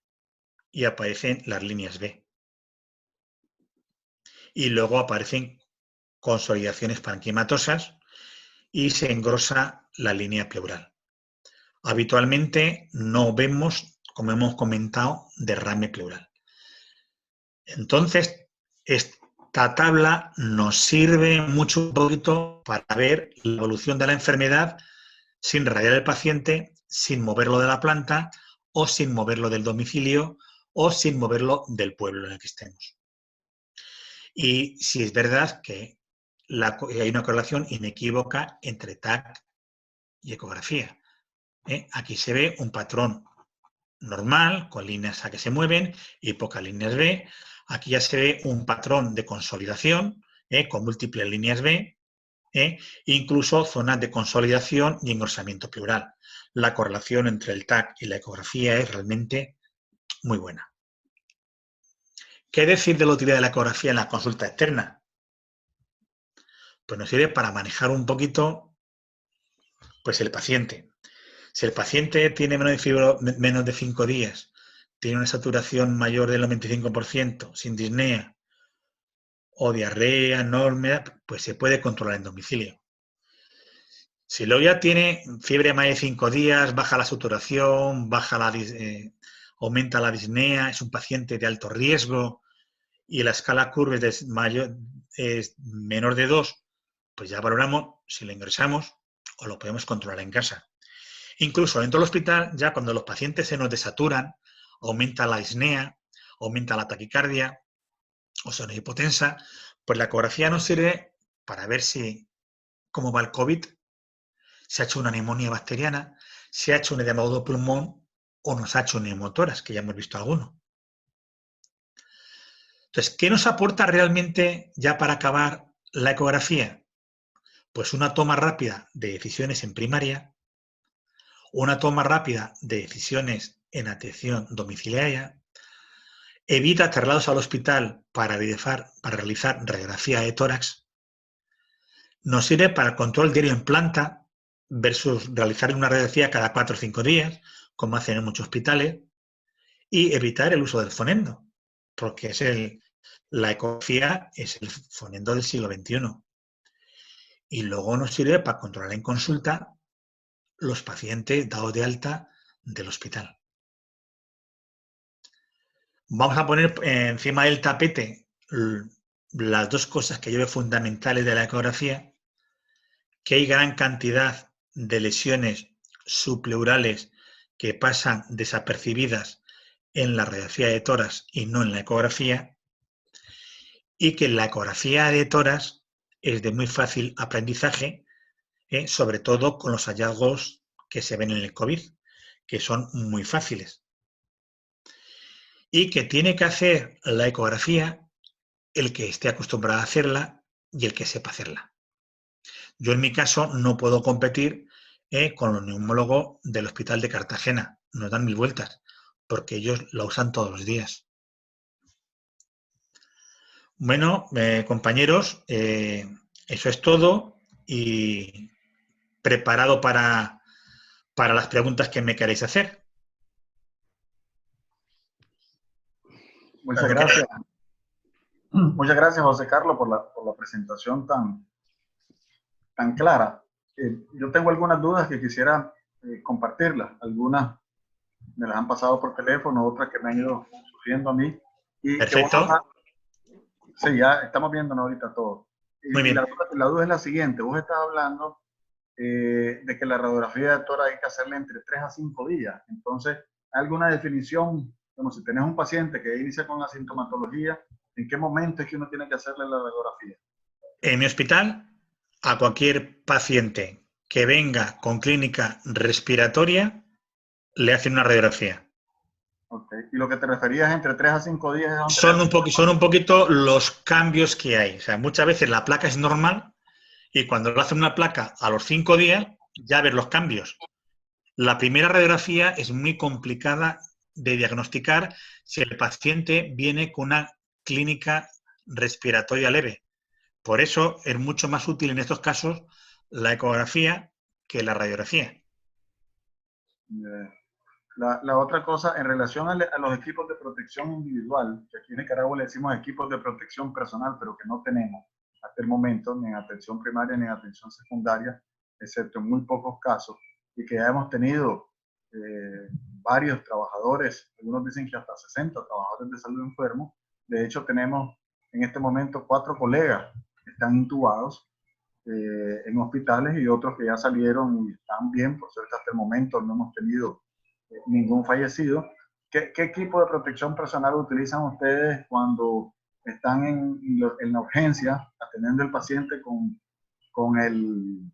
y aparecen las líneas B. Y luego aparecen consolidaciones parenquimatosas y se engrosa la línea pleural. Habitualmente no vemos, como hemos comentado, derrame pleural. Entonces, esta tabla nos sirve mucho un poquito para ver la evolución de la enfermedad sin radiar el paciente, sin moverlo de la planta o sin moverlo del domicilio o sin moverlo del pueblo en el que estemos. Y si es verdad que hay una correlación inequívoca entre TAC y ecografía. Aquí se ve un patrón normal, con líneas A que se mueven y pocas líneas B. Aquí ya se ve un patrón de consolidación, con múltiples líneas B, incluso zonas de consolidación y engrosamiento pleural. La correlación entre el TAC y la ecografía es realmente muy buena. ¿Qué decir de la utilidad de la ecografía en la consulta externa? Pues nos sirve para manejar un poquito pues, el paciente. Si el paciente tiene menos de 5 días, tiene una saturación mayor del 95%, sin disnea o diarrea enorme, pues se puede controlar en domicilio. Si luego ya tiene fiebre más de 5 días, baja la saturación, aumenta la disnea, es un paciente de alto riesgo y la escala curva es menor de 2, pues ya valoramos si lo ingresamos o lo podemos controlar en casa. Incluso dentro del hospital, ya cuando los pacientes se nos desaturan, aumenta la disnea, aumenta la taquicardia o se nos hipotensa, pues la ecografía nos sirve para ver cómo va el COVID, si ha hecho una neumonía bacteriana, si ha hecho un edema de pulmón o nos ha hecho un neumotórax, que ya hemos visto alguno. Entonces, ¿qué nos aporta realmente, ya para acabar, la ecografía? Pues una toma rápida de decisiones en primaria, una toma rápida de decisiones en atención domiciliaria, evita traslados al hospital para realizar radiografía de tórax, nos sirve para el control diario en planta versus realizar una radiografía cada 4 o 5 días, como hacen en muchos hospitales, y evitar el uso del fonendo, porque la ecografía es el fonendo del siglo XXI. Y luego nos sirve para controlar en consulta los pacientes dados de alta del hospital. Vamos a poner encima del tapete las dos cosas que yo veo fundamentales de la ecografía, que hay gran cantidad de lesiones subpleurales que pasan desapercibidas en la radiografía de tórax y no en la ecografía, y que la ecografía de tórax es de muy fácil aprendizaje, sobre todo con los hallazgos que se ven en el COVID, que son muy fáciles. Y que tiene que hacer la ecografía el que esté acostumbrado a hacerla y el que sepa hacerla. Yo en mi caso no puedo competir con los neumólogos del Hospital de Cartagena, nos dan 1000 vueltas, porque ellos la usan todos los días. Bueno, compañeros, eso es todo y preparado para las preguntas que me queréis hacer. Muchas gracias. Muchas gracias, José Carlos, por la presentación tan clara. Yo tengo algunas dudas que quisiera compartirlas. Algunas me las han pasado por teléfono, otras que me han ido surgiendo a mí. Perfecto. Sí, ya estamos viendo ahorita todo. Muy bien. La duda es la siguiente. Vos estás hablando de que la radiografía de tórax hay que hacerla entre 3 a 5 días. Entonces, ¿hay alguna definición? Como si tenés un paciente que inicia con asintomatología, ¿en qué momento es que uno tiene que hacerle la radiografía? En mi hospital, a cualquier paciente que venga con clínica respiratoria, le hacen una radiografía. Okay. Y lo que te referías entre 3 a 5 días... Son un poquito los cambios que hay. O sea, muchas veces la placa es normal y cuando le hacen una placa a los 5 días, ya ves los cambios. La primera radiografía es muy complicada de diagnosticar si el paciente viene con una clínica respiratoria leve. Por eso es mucho más útil en estos casos la ecografía que la radiografía. La otra cosa, en relación a los equipos de protección individual, que aquí en Nicaragua le decimos equipos de protección personal, pero que no tenemos hasta el momento, ni en atención primaria ni en atención secundaria, excepto en muy pocos casos, y que ya hemos tenido varios trabajadores, algunos dicen que hasta 60 trabajadores de salud enfermos. De hecho, tenemos en este momento 4 colegas que están intubados en hospitales y otros que ya salieron y están bien. Por suerte, hasta el momento no hemos tenido ningún fallecido. ¿Qué equipo de protección personal utilizan ustedes cuando están en la urgencia atendiendo al paciente con el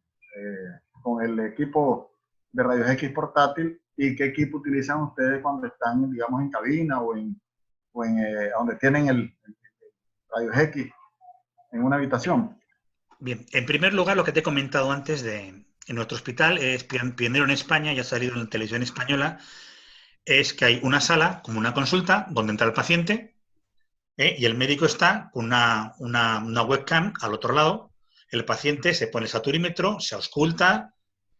equipo de rayos X portátil? ¿Y qué equipo utilizan ustedes cuando están, digamos, en cabina o donde tienen el rayos X en una habitación? Bien, en primer lugar, lo que te he comentado antes en nuestro hospital es pionero en España, ya ha salido en la televisión española, es que hay una sala, como una consulta, donde entra el paciente y el médico está con una webcam al otro lado. El paciente se pone el saturímetro, se ausculta,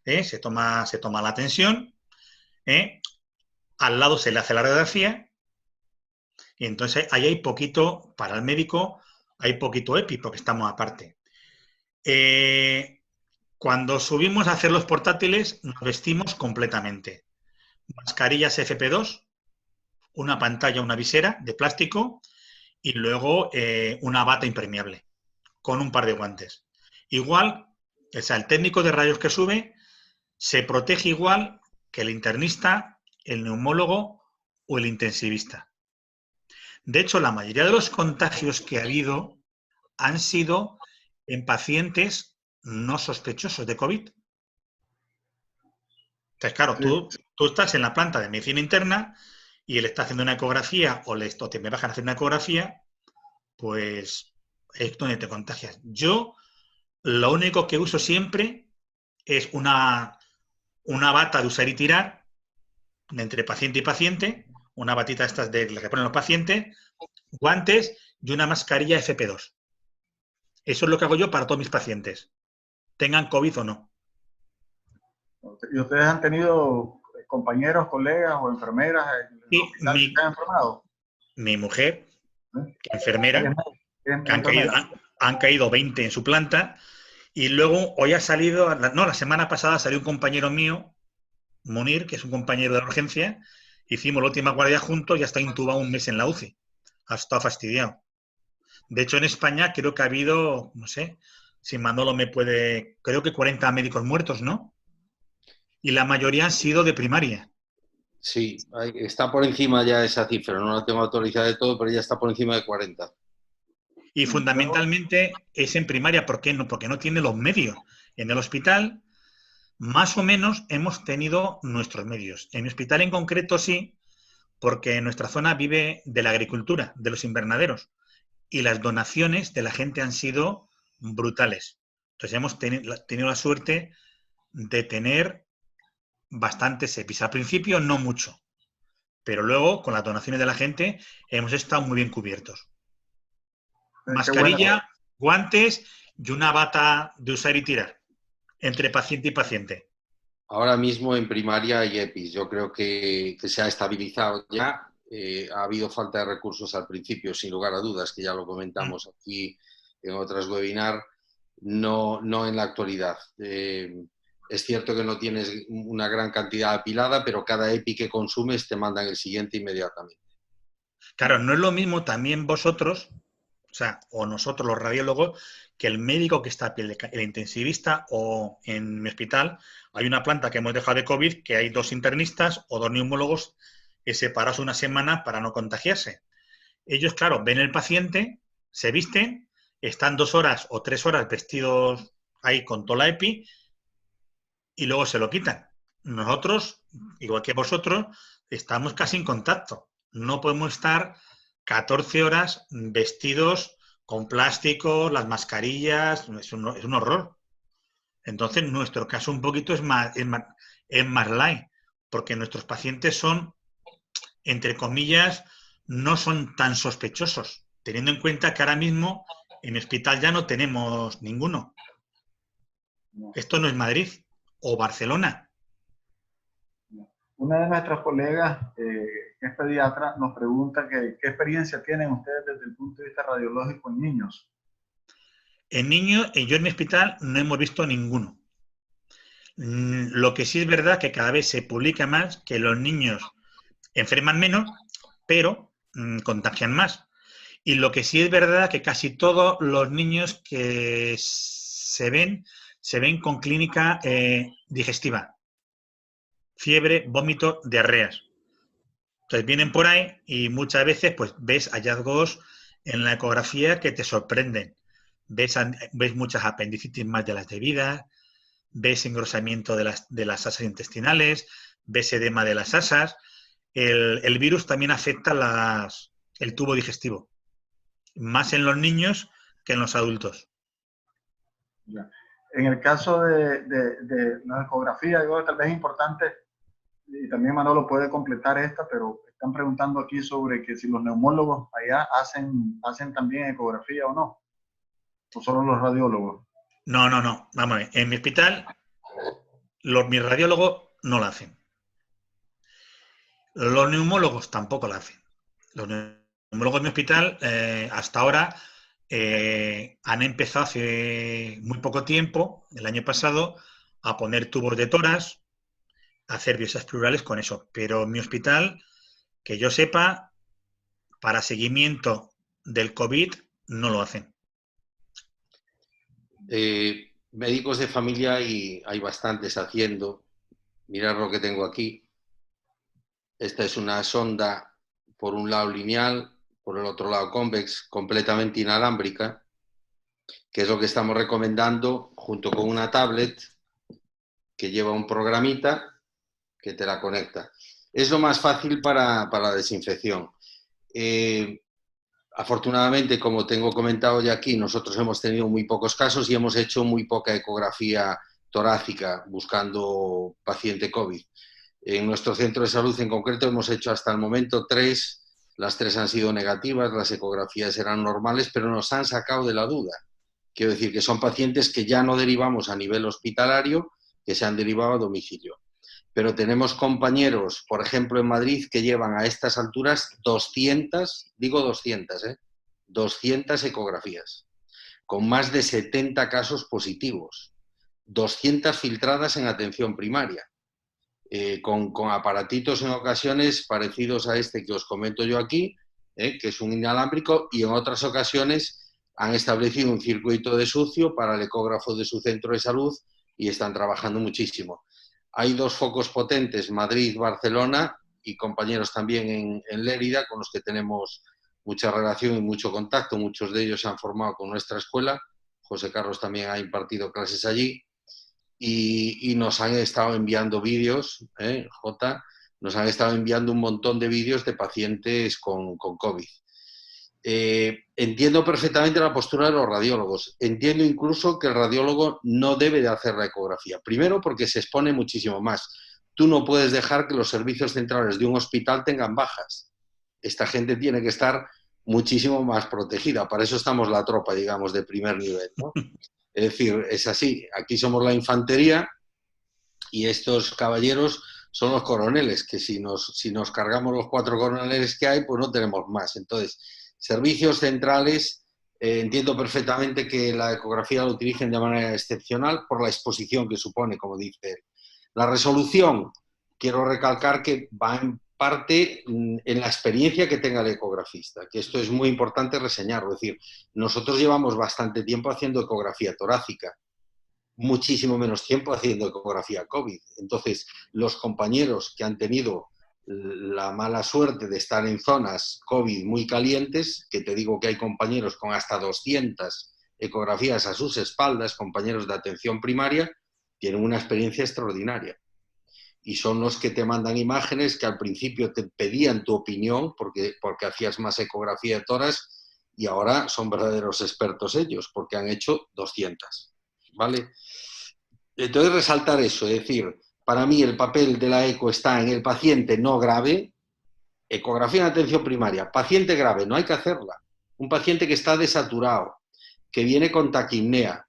se toma la tensión, al lado se le hace la radiografía y entonces ahí hay poquito, para el médico, hay poquito EPI porque estamos aparte. Cuando subimos a hacer los portátiles nos vestimos completamente. Mascarillas FP2, una pantalla, una visera de plástico y luego una bata impermeable con un par de guantes. Igual, o sea, el técnico de rayos que sube se protege igual que el internista, el neumólogo o el intensivista. De hecho, la mayoría de los contagios que ha habido han sido en pacientes no sospechosos de COVID. Entonces, claro, tú estás en la planta de medicina interna y él está haciendo una ecografía o te me bajan a hacer una ecografía, pues es donde te contagias. Yo lo único que uso siempre es una bata de usar y tirar entre paciente y paciente, una batita estas de las que ponen los pacientes, guantes y una mascarilla FP2. Eso es lo que hago yo para todos mis pacientes, tengan COVID o no. ¿Y ustedes han tenido compañeros, colegas o enfermeras Sí, que han enfermado? Mi mujer, ¿Sí? enfermera, que han caído 20 en su planta, y luego hoy ha salido, la semana pasada salió un compañero mío, Munir, que es un compañero de la urgencia, hicimos la última guardia juntos y ha estado intubado un mes en la UCI. Ha estado fastidiado. De hecho, en España creo que ha habido, no sé, si Manolo me puede, creo que 40 médicos muertos, ¿no? Y la mayoría han sido de primaria. Sí, está por encima ya esa cifra, no la tengo actualizada de todo, pero ya está por encima de 40. Y fundamentalmente es en primaria, ¿por qué no? Porque no tiene los medios. En el hospital, más o menos, hemos tenido nuestros medios. En mi hospital en concreto sí, porque nuestra zona vive de la agricultura, de los invernaderos. Y las donaciones de la gente han sido brutales. Entonces hemos tenido la suerte de tener bastantes EPIs. Al principio no mucho, pero luego con las donaciones de la gente hemos estado muy bien cubiertos. Mascarilla, guantes y una bata de usar y tirar entre paciente y paciente. Ahora mismo en primaria hay EPIs. Yo creo que se ha estabilizado ya. Ha habido falta de recursos al principio, sin lugar a dudas, que ya lo comentamos aquí en otras webinars, no en la actualidad. Es cierto que no tienes una gran cantidad apilada, pero cada EPI que consumes te mandan el siguiente inmediatamente. Claro, no es lo mismo también vosotros, o sea, o nosotros los radiólogos, que el médico que está, el intensivista, o en mi hospital hay una planta que hemos dejado de COVID, que hay 2 internistas o 2 neumólogos separados una semana para no contagiarse. Ellos, claro, ven el paciente, se visten, están 2 horas o 3 horas vestidos ahí con toda la EPI y luego se lo quitan. Nosotros, igual que vosotros, estamos casi en contacto. No podemos estar 14 horas vestidos con plástico, las mascarillas, es un horror. Entonces, nuestro caso un poquito es más light, porque nuestros pacientes son, entre comillas, no son tan sospechosos, teniendo en cuenta que ahora mismo en el hospital ya no tenemos ninguno. Esto no es Madrid o Barcelona. Una de nuestras colegas, que es pediatra, nos pregunta qué experiencia tienen ustedes desde el punto de vista radiológico en niños. En niños, yo en mi hospital no hemos visto ninguno. Lo que sí es verdad que cada vez se publica más que los niños enferman menos, pero contagian más. Y lo que sí es verdad que casi todos los niños que se ven con clínica digestiva. Fiebre, vómito, diarreas. Entonces vienen por ahí y muchas veces pues ves hallazgos en la ecografía que te sorprenden. Ves muchas apendicitis más de las debidas, ves engrosamiento de las asas intestinales, ves edema de las asas. El virus también afecta el tubo digestivo, más en los niños que en los adultos. Ya. En el caso de la ecografía, yo tal vez es importante, y también Manolo puede completar esta, pero están preguntando aquí sobre que si los neumólogos allá hacen también ecografía o no, o solo los radiólogos. No. Vamos a ver. En mi hospital, mis radiólogos no la hacen. Los neumólogos tampoco la hacen. Los neumólogos de mi hospital, hasta ahora, han empezado hace muy poco tiempo, el año pasado, a poner tubos de tórax, a hacer biopsias plurales con eso. Pero en mi hospital, que yo sepa, para seguimiento del COVID no lo hacen? Médicos de familia hay bastantes haciendo. Mirad lo que tengo aquí. Esta es una sonda, por un lado lineal, por el otro lado convex, completamente inalámbrica, que es lo que estamos recomendando junto con una tablet que lleva un programita que te la conecta. Es lo más fácil para la desinfección. Afortunadamente, como tengo comentado ya aquí, nosotros hemos tenido muy pocos casos y hemos hecho muy poca ecografía torácica buscando paciente COVID. En nuestro centro de salud en concreto hemos hecho hasta el momento 3, las 3 han sido negativas, las ecografías eran normales, pero nos han sacado de la duda. Quiero decir que son pacientes que ya no derivamos a nivel hospitalario, que se han derivado a domicilio. Pero tenemos compañeros, por ejemplo, en Madrid, que llevan a estas alturas 200, digo 200, 200 ecografías, con más de 70 casos positivos, 200 filtradas en atención primaria, con aparatitos en ocasiones parecidos a este que os comento yo aquí, que es un inalámbrico, y en otras ocasiones han establecido un circuito de sucio para el ecógrafo de su centro de salud y están trabajando muchísimo. Hay 2 focos potentes, Madrid, Barcelona, y compañeros también en Lérida, con los que tenemos mucha relación y mucho contacto. Muchos de ellos se han formado con nuestra escuela. José Carlos también ha impartido clases allí. Y nos han estado enviando vídeos, Jota, nos han estado enviando un montón de vídeos de pacientes con COVID. Entiendo perfectamente la postura de los radiólogos. Entiendo incluso que el radiólogo no debe de hacer la ecografía. Primero, porque se expone muchísimo más. Tú no puedes dejar que los servicios centrales de un hospital tengan bajas. Esta gente tiene que estar muchísimo más protegida. Para eso estamos la tropa, digamos, de primer nivel, ¿no? Es decir, es así. Aquí somos la infantería y estos caballeros son los coroneles, que si nos cargamos los 4 coroneles que hay, pues no tenemos más. Entonces, servicios centrales, entiendo perfectamente que la ecografía la utilicen de manera excepcional por la exposición que supone, como dice él. La resolución, quiero recalcar que va en parte en la experiencia que tenga el ecografista, que esto es muy importante reseñarlo. Es decir, nosotros llevamos bastante tiempo haciendo ecografía torácica, muchísimo menos tiempo haciendo ecografía COVID. Entonces, los compañeros que han tenido la mala suerte de estar en zonas COVID muy calientes, que te digo que hay compañeros con hasta 200 ecografías a sus espaldas, compañeros de atención primaria, tienen una experiencia extraordinaria. Y son los que te mandan imágenes que al principio te pedían tu opinión porque hacías más ecografía de toras y ahora son verdaderos expertos ellos porque han hecho 200. ¿Vale? Entonces resaltar eso, es decir, para mí el papel de la eco está en el paciente no grave, ecografía en atención primaria, paciente grave, no hay que hacerla. Un paciente que está desaturado, que viene con taquipnea,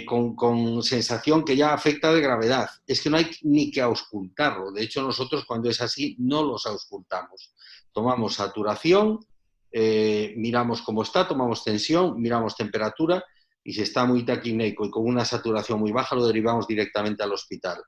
con sensación que ya afecta de gravedad. Es que no hay ni que auscultarlo. De hecho, nosotros cuando es así no los auscultamos. Tomamos saturación, miramos cómo está, tomamos tensión, miramos temperatura y si está muy taquipneico y con una saturación muy baja lo derivamos directamente al hospital.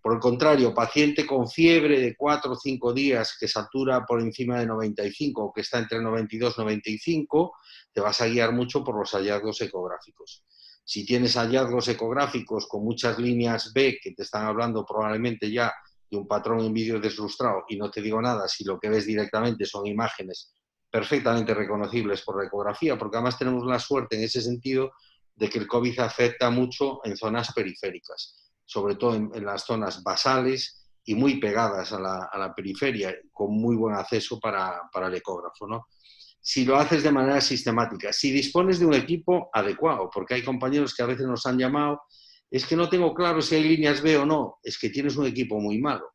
Por el contrario, paciente con fiebre de 4 o 5 días que satura por encima de 95 o que está entre 92 y 95, te vas a guiar mucho por los hallazgos ecográficos. Si tienes hallazgos ecográficos con muchas líneas B que te están hablando probablemente ya de un patrón en vídeo deslustrado, y no te digo nada si lo que ves directamente son imágenes perfectamente reconocibles por la ecografía, porque además tenemos la suerte en ese sentido de que el COVID afecta mucho en zonas periféricas, sobre todo en las zonas basales y muy pegadas a la periferia, con muy buen acceso para el ecógrafo, ¿no? Si lo haces de manera sistemática, si dispones de un equipo adecuado, porque hay compañeros que a veces nos han llamado, es que no tengo claro si hay líneas B o no, es que tienes un equipo muy malo.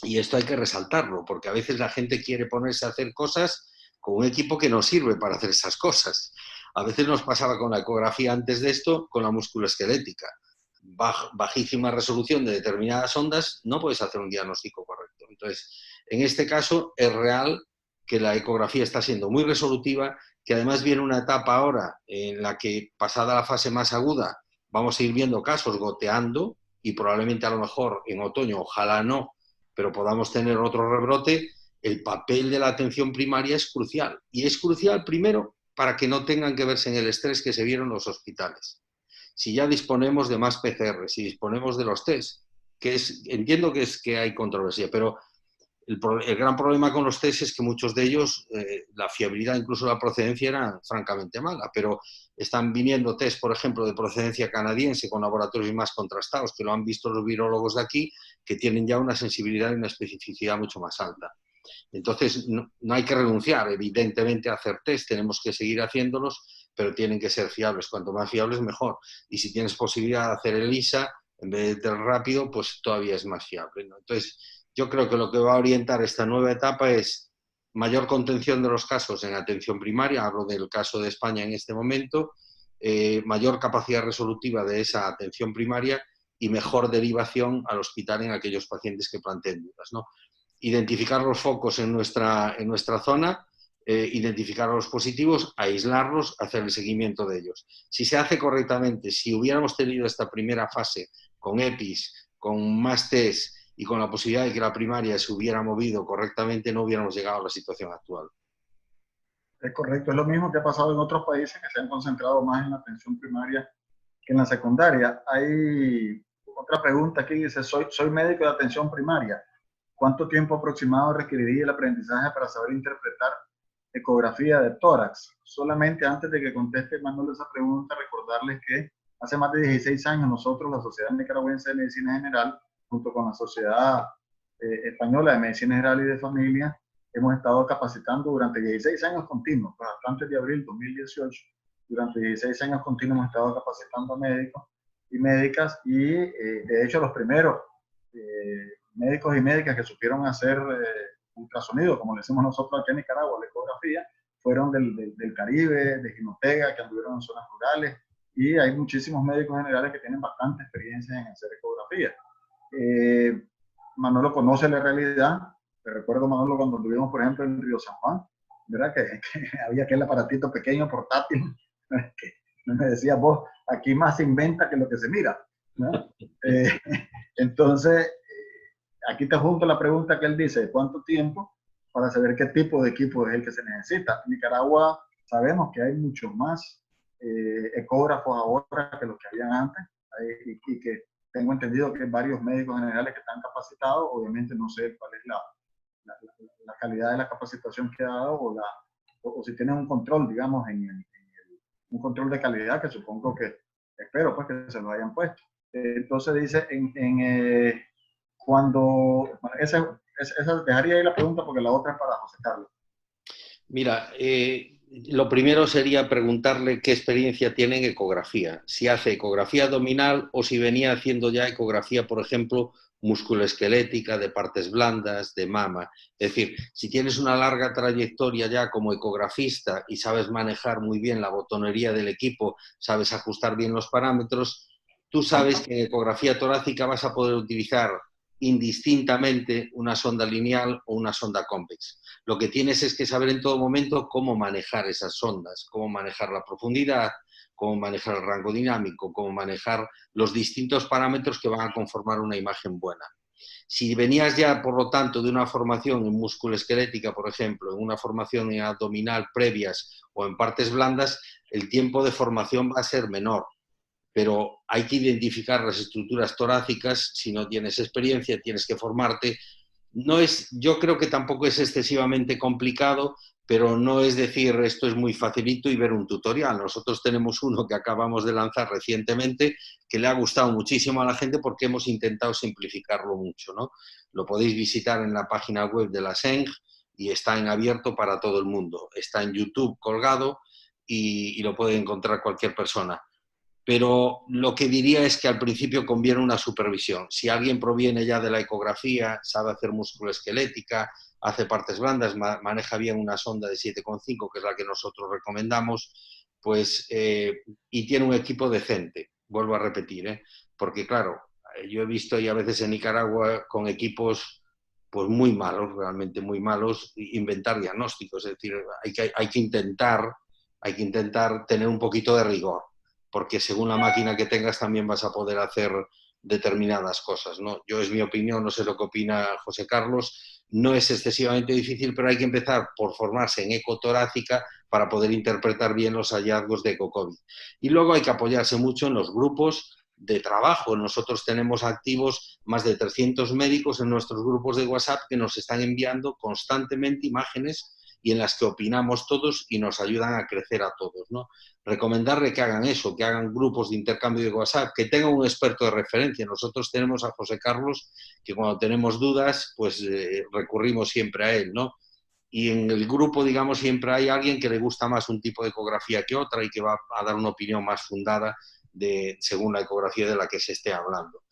Y esto hay que resaltarlo, porque a veces la gente quiere ponerse a hacer cosas con un equipo que no sirve para hacer esas cosas. A veces nos pasaba con la ecografía antes de esto, con la musculoesquelética. Bajísima resolución de determinadas ondas, no puedes hacer un diagnóstico correcto. Entonces, en este caso es real que la ecografía está siendo muy resolutiva, que además viene una etapa ahora en la que, pasada la fase más aguda, vamos a ir viendo casos goteando y probablemente a lo mejor en otoño, ojalá no, pero podamos tener otro rebrote. el papel de la atención primaria es crucial. Y es crucial, primero, para que no tengan que verse en el estrés que se vieron los hospitales. Si ya disponemos de más PCR, si disponemos de los test, entiendo que hay controversia, pero el gran problema con los test es que muchos de ellos, la fiabilidad, incluso la procedencia, era francamente mala, pero están viniendo test, por ejemplo, de procedencia canadiense con laboratorios más contrastados, que lo han visto los virólogos de aquí, que tienen ya una sensibilidad y una especificidad mucho más alta. Entonces, no hay que renunciar, evidentemente, a hacer test, tenemos que seguir haciéndolos, pero tienen que ser fiables. Cuanto más fiables, mejor. Y si tienes posibilidad de hacer el ELISA, en vez de rápido, pues todavía es más fiable, ¿no? Entonces, yo creo que lo que va a orientar esta nueva etapa es mayor contención de los casos en atención primaria, hablo del caso de España en este momento, mayor capacidad resolutiva de esa atención primaria y mejor derivación al hospital en aquellos pacientes que planteen dudas, ¿no? Identificar los focos en nuestra zona, identificar a los positivos, aislarlos, hacer el seguimiento de ellos. Si se hace correctamente, si hubiéramos tenido esta primera fase con EPIs, con más test y con la posibilidad de que la primaria se hubiera movido correctamente, no hubiéramos llegado a la situación actual. Es correcto, es lo mismo que ha pasado en otros países que se han concentrado más en la atención primaria que en la secundaria. Hay otra pregunta aquí, dice, soy médico de atención primaria. ¿Cuánto tiempo aproximado requeriría el aprendizaje para saber interpretar ecografía de tórax? Solamente antes de que conteste Manuel esa pregunta, recordarles que hace más de 16 años nosotros, la Sociedad Nicaragüense de Medicina General, junto con la Sociedad Española de Medicina General y de Familia, hemos estado capacitando durante 16 años continuos, hasta antes de abril 2018, durante 16 años continuos hemos estado capacitando a médicos y médicas, y de hecho los primeros médicos y médicas que supieron hacer ultrasonido, como le decimos nosotros aquí en Nicaragua, la ecografía, fueron del Caribe, de Jinotega, que anduvieron en zonas rurales, y hay muchísimos médicos generales que tienen bastante experiencia en hacer ecografía. Manolo conoce la realidad. Te recuerdo, Manolo, cuando estuvimos, por ejemplo, en Río San Juan, ¿verdad? Que había aquel aparatito pequeño, portátil, que me decía, vos, aquí más se inventa que lo que se mira, ¿no? Entonces, aquí te junto la pregunta que él dice, ¿cuánto tiempo para saber qué tipo de equipo es el que se necesita? En Nicaragua sabemos que hay mucho más ecógrafos ahora que los que habían antes, y que tengo entendido que hay varios médicos generales que están capacitados. Obviamente no sé cuál es la calidad de la capacitación que ha dado, o si tienen un control, digamos, un control de calidad, que supongo que, espero pues que se lo hayan puesto. Entonces dice, cuando, bueno, esa dejaría ahí la pregunta porque la otra es para José Carlos. Mira, lo primero sería preguntarle qué experiencia tiene en ecografía, si hace ecografía abdominal o si venía haciendo ya ecografía, por ejemplo, musculoesquelética, de partes blandas, de mama. Es decir, si tienes una larga trayectoria ya como ecografista y sabes manejar muy bien la botonería del equipo, sabes ajustar bien los parámetros, tú sabes que en ecografía torácica vas a poder utilizar indistintamente una sonda lineal o una sonda convex. Lo que tienes es que saber en todo momento cómo manejar esas sondas, cómo manejar la profundidad, cómo manejar el rango dinámico, cómo manejar los distintos parámetros que van a conformar una imagen buena. Si venías ya, por lo tanto, de una formación en musculoesquelética, por ejemplo, en una formación en abdominal previas o en partes blandas, el tiempo de formación va a ser menor. Pero hay que identificar las estructuras torácicas. Si no tienes experiencia, tienes que formarte. Yo creo que tampoco es excesivamente complicado, pero no es decir esto es muy facilito y ver un tutorial. Nosotros tenemos uno que acabamos de lanzar recientemente que le ha gustado muchísimo a la gente porque hemos intentado simplificarlo mucho, ¿no? Lo podéis visitar en la página web de la SENG y está en abierto para todo el mundo. Está en YouTube colgado y lo puede encontrar cualquier persona. Pero lo que diría es que al principio conviene una supervisión. Si alguien proviene ya de la ecografía, sabe hacer musculoesquelética, hace partes blandas, maneja bien una sonda de 7,5, que es la que nosotros recomendamos, pues, y tiene un equipo decente, vuelvo a repetir, porque claro, yo he visto y a veces en Nicaragua con equipos pues muy malos, realmente muy malos, inventar diagnósticos. Es decir, hay que intentar tener un poquito de rigor, porque según la máquina que tengas también vas a poder hacer determinadas cosas, ¿no? Yo, es mi opinión, no sé lo que opina José Carlos, no es excesivamente difícil, pero hay que empezar por formarse en ecotorácica para poder interpretar bien los hallazgos de EcoCovid. Y luego hay que apoyarse mucho en los grupos de trabajo. Nosotros tenemos activos más de 300 médicos en nuestros grupos de WhatsApp que nos están enviando constantemente imágenes y en las que opinamos todos y nos ayudan a crecer a todos, ¿no? Recomendarle que hagan eso, que hagan grupos de intercambio de WhatsApp, que tengan un experto de referencia. Nosotros tenemos a José Carlos, que cuando tenemos dudas, pues recurrimos siempre a él, ¿no? Y en el grupo, digamos, siempre hay alguien que le gusta más un tipo de ecografía que otra y que va a dar una opinión más fundada según la ecografía de la que se esté hablando.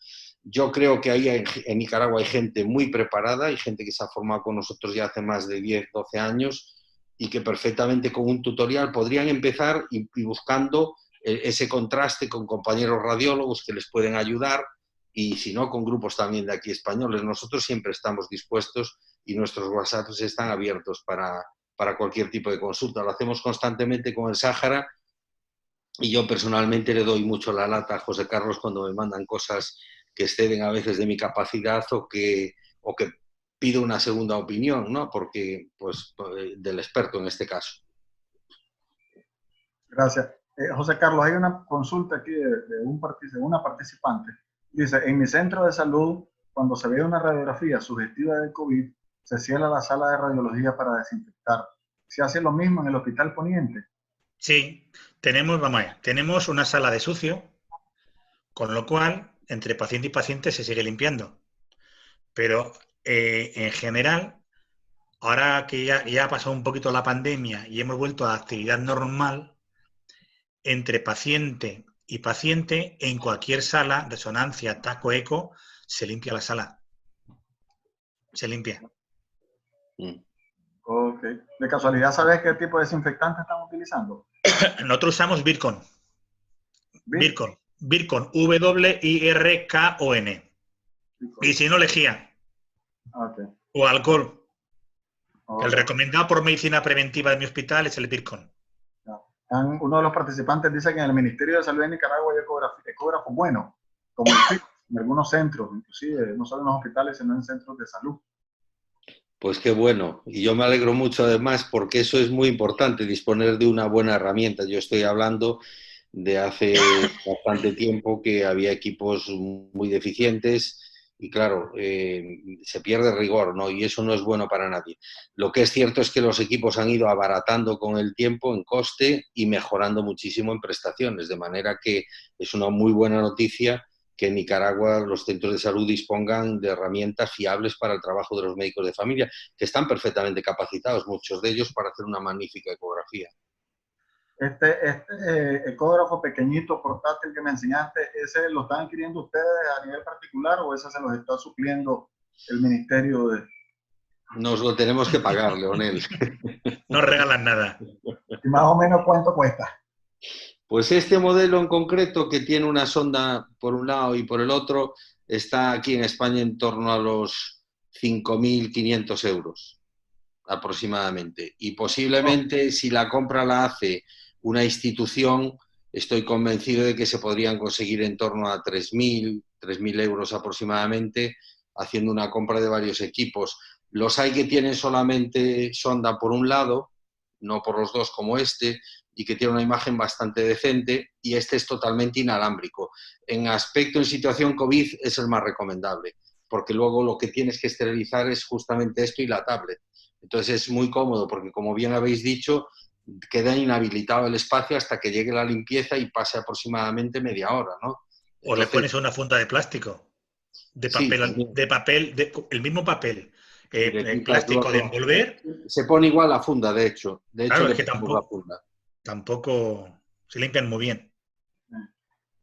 Yo creo que ahí en Nicaragua hay gente muy preparada, hay gente que se ha formado con nosotros ya hace más de 10, 12 años y que perfectamente con un tutorial podrían empezar y buscando ese contraste con compañeros radiólogos que les pueden ayudar y si no, con grupos también de aquí españoles. Nosotros siempre estamos dispuestos y nuestros WhatsApps están abiertos para cualquier tipo de consulta. Lo hacemos constantemente con el Sáhara y yo personalmente le doy mucho la lata a José Carlos cuando me mandan cosas que exceden a veces de mi capacidad o que pido una segunda opinión, ¿no? Porque, pues, del experto en este caso. Gracias. José Carlos, hay una consulta aquí de una participante. Dice, en mi centro de salud, cuando se ve una radiografía sugestiva de COVID, se cierra la sala de radiología para desinfectar. ¿Se hace lo mismo en el Hospital Poniente? Sí, tenemos una sala de sucio, con lo cual, entre paciente y paciente se sigue limpiando. Pero en general, ahora que ya ha pasado un poquito la pandemia y hemos vuelto a la actividad normal, entre paciente y paciente, en cualquier sala, resonancia, taco, eco, se limpia la sala. Se limpia. Ok. ¿De casualidad sabes qué tipo de desinfectante están utilizando? Nosotros usamos Virkon. Virkon, W-I-R-K-O-N. Y si no, lejía. Okay. O alcohol. Okay. El recomendado por medicina preventiva de mi hospital es el Virkon. Uno de los participantes dice que en el Ministerio de Salud de Nicaragua hay ecógrafos buenos, como el FIC, en algunos centros, inclusive no solo en los hospitales, sino en centros de salud. Pues qué bueno. Y yo me alegro mucho además porque eso es muy importante, disponer de una buena herramienta. Yo estoy hablando de hace bastante tiempo que había equipos muy deficientes y claro, se pierde rigor, ¿no? Y eso no es bueno para nadie. Lo que es cierto es que los equipos han ido abaratando con el tiempo en coste y mejorando muchísimo en prestaciones, de manera que es una muy buena noticia que en Nicaragua los centros de salud dispongan de herramientas fiables para el trabajo de los médicos de familia, que están perfectamente capacitados, muchos de ellos, para hacer una magnífica ecografía. Este ecógrafo pequeñito, portátil que me enseñaste, ¿ese lo están adquiriendo ustedes a nivel particular o ese se los está supliendo el Ministerio de...? Nos lo tenemos que pagar, Leonel. No regalan nada. ¿Y más o menos cuánto cuesta? Pues este modelo en concreto, que tiene una sonda por un lado y por el otro, está aquí en España en torno a los 5.500 euros aproximadamente. Y posiblemente si la compra la hace una institución, estoy convencido de que se podrían conseguir en torno a 3.000 euros aproximadamente, haciendo una compra de varios equipos. Los hay que tienen solamente sonda por un lado, no por los dos como este, y que tiene una imagen bastante decente, y este es totalmente inalámbrico. En aspecto, en situación COVID, es el más recomendable, porque luego lo que tienes que esterilizar es justamente esto y la tablet. Entonces es muy cómodo, porque como bien habéis dicho, queda inhabilitado el espacio hasta que llegue la limpieza y pase aproximadamente media hora, ¿no? Entonces, o le pones una funda de plástico, de papel, el mismo papel, plástico de envolver. Se pone igual la funda, de hecho. De hecho, claro, le es que ponemos la funda. Tampoco se limpian muy bien.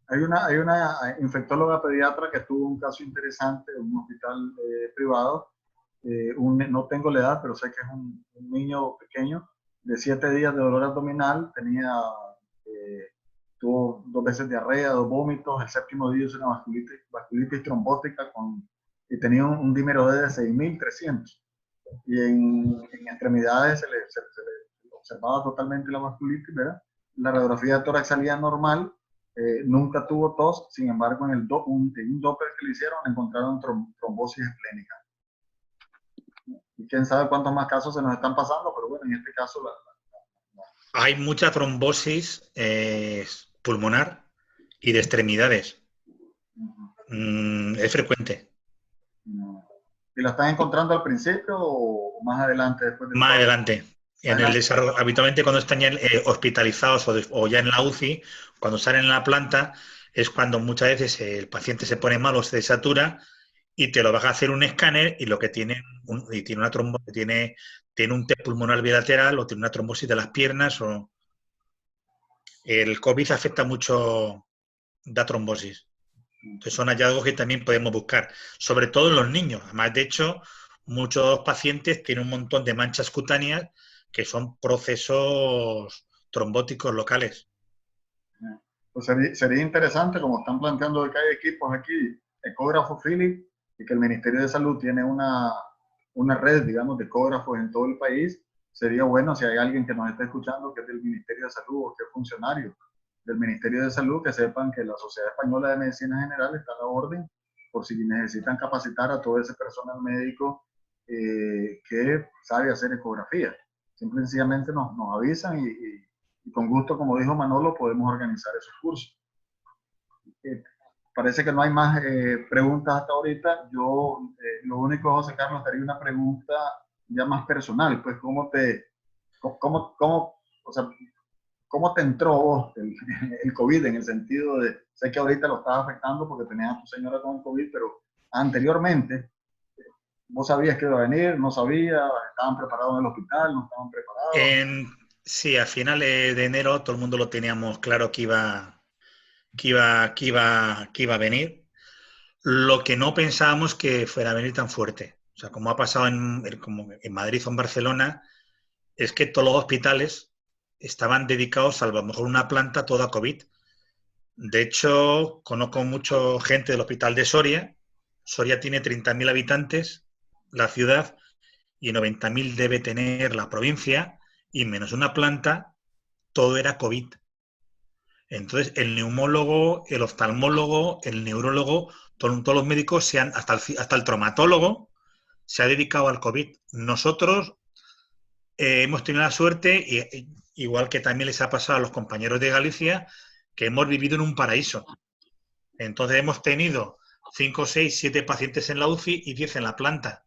Hay una infectóloga pediatra que tuvo un caso interesante en un hospital privado. No tengo la edad, pero sé que es un niño pequeño de 7 días de dolor abdominal, tuvo 2 veces diarrea, 2 vómitos, el 7º día hizo una vasculitis trombótica y tenía un dímero D de 6.300. Y en extremidades se le observaba totalmente la vasculitis, ¿verdad? La radiografía de tórax salía normal, nunca tuvo tos, sin embargo en un Doppler que le hicieron encontraron trombosis esplénica. Y quién sabe cuántos más casos se nos están pasando, pero bueno, en este caso Hay mucha trombosis pulmonar y de extremidades. Es frecuente. ¿Y la están encontrando al principio o más adelante? Después de Más todo? adelante. En el desarrollo, habitualmente cuando están ya hospitalizados o ya en la UCI, cuando salen en la planta, es cuando muchas veces el paciente se pone malo, se desatura y te lo vas a hacer un escáner y lo que tiene, tiene una trombosis, tiene un test pulmonar bilateral o tiene una trombosis de las piernas. O el COVID afecta mucho, da trombosis. Entonces son hallazgos que también podemos buscar, sobre todo en los niños. Además, de hecho, muchos pacientes tienen un montón de manchas cutáneas que son procesos trombóticos locales. Pues sería interesante, como están planteando de que hay equipos aquí, ecógrafo Philips, y que el Ministerio de Salud tiene una red, digamos, de ecógrafos en todo el país. Sería bueno si hay alguien que nos esté escuchando que es del Ministerio de Salud o que es funcionario del Ministerio de Salud, que sepan que la Sociedad Española de Medicina General está a la orden por si necesitan capacitar a todo ese personal médico que sabe hacer ecografía. Simple y sencillamente nos avisan y con gusto, como dijo Manolo, podemos organizar esos cursos. Parece que no hay más preguntas hasta ahorita. Yo, lo único, José Carlos, te haría una pregunta ya más personal. Pues, o sea, ¿cómo te entró vos el COVID en el sentido de, sé que ahorita lo estás afectando porque tenías a tu señora con el COVID, pero anteriormente, ¿vos sabías que iba a venir? ¿No sabías? ¿Estaban preparados en el hospital? ¿No estaban preparados? Sí, a finales de enero todo el mundo lo teníamos claro que iba a venir. Lo que no pensábamos que fuera a venir tan fuerte. O sea, como ha pasado como en Madrid o en Barcelona, es que todos los hospitales estaban dedicados a lo mejor una planta toda COVID. De hecho, conozco mucha gente del hospital de Soria. Soria tiene 30.000 habitantes, la ciudad, y 90.000 debe tener la provincia, y menos una planta, todo era COVID. Entonces, el neumólogo, el oftalmólogo, el neurólogo, todos los médicos, hasta el traumatólogo, se ha dedicado al COVID. Nosotros hemos tenido la suerte, igual que también les ha pasado a los compañeros de Galicia, que hemos vivido en un paraíso. Entonces, hemos tenido 5, 6, 7 pacientes en la UCI y 10 en la planta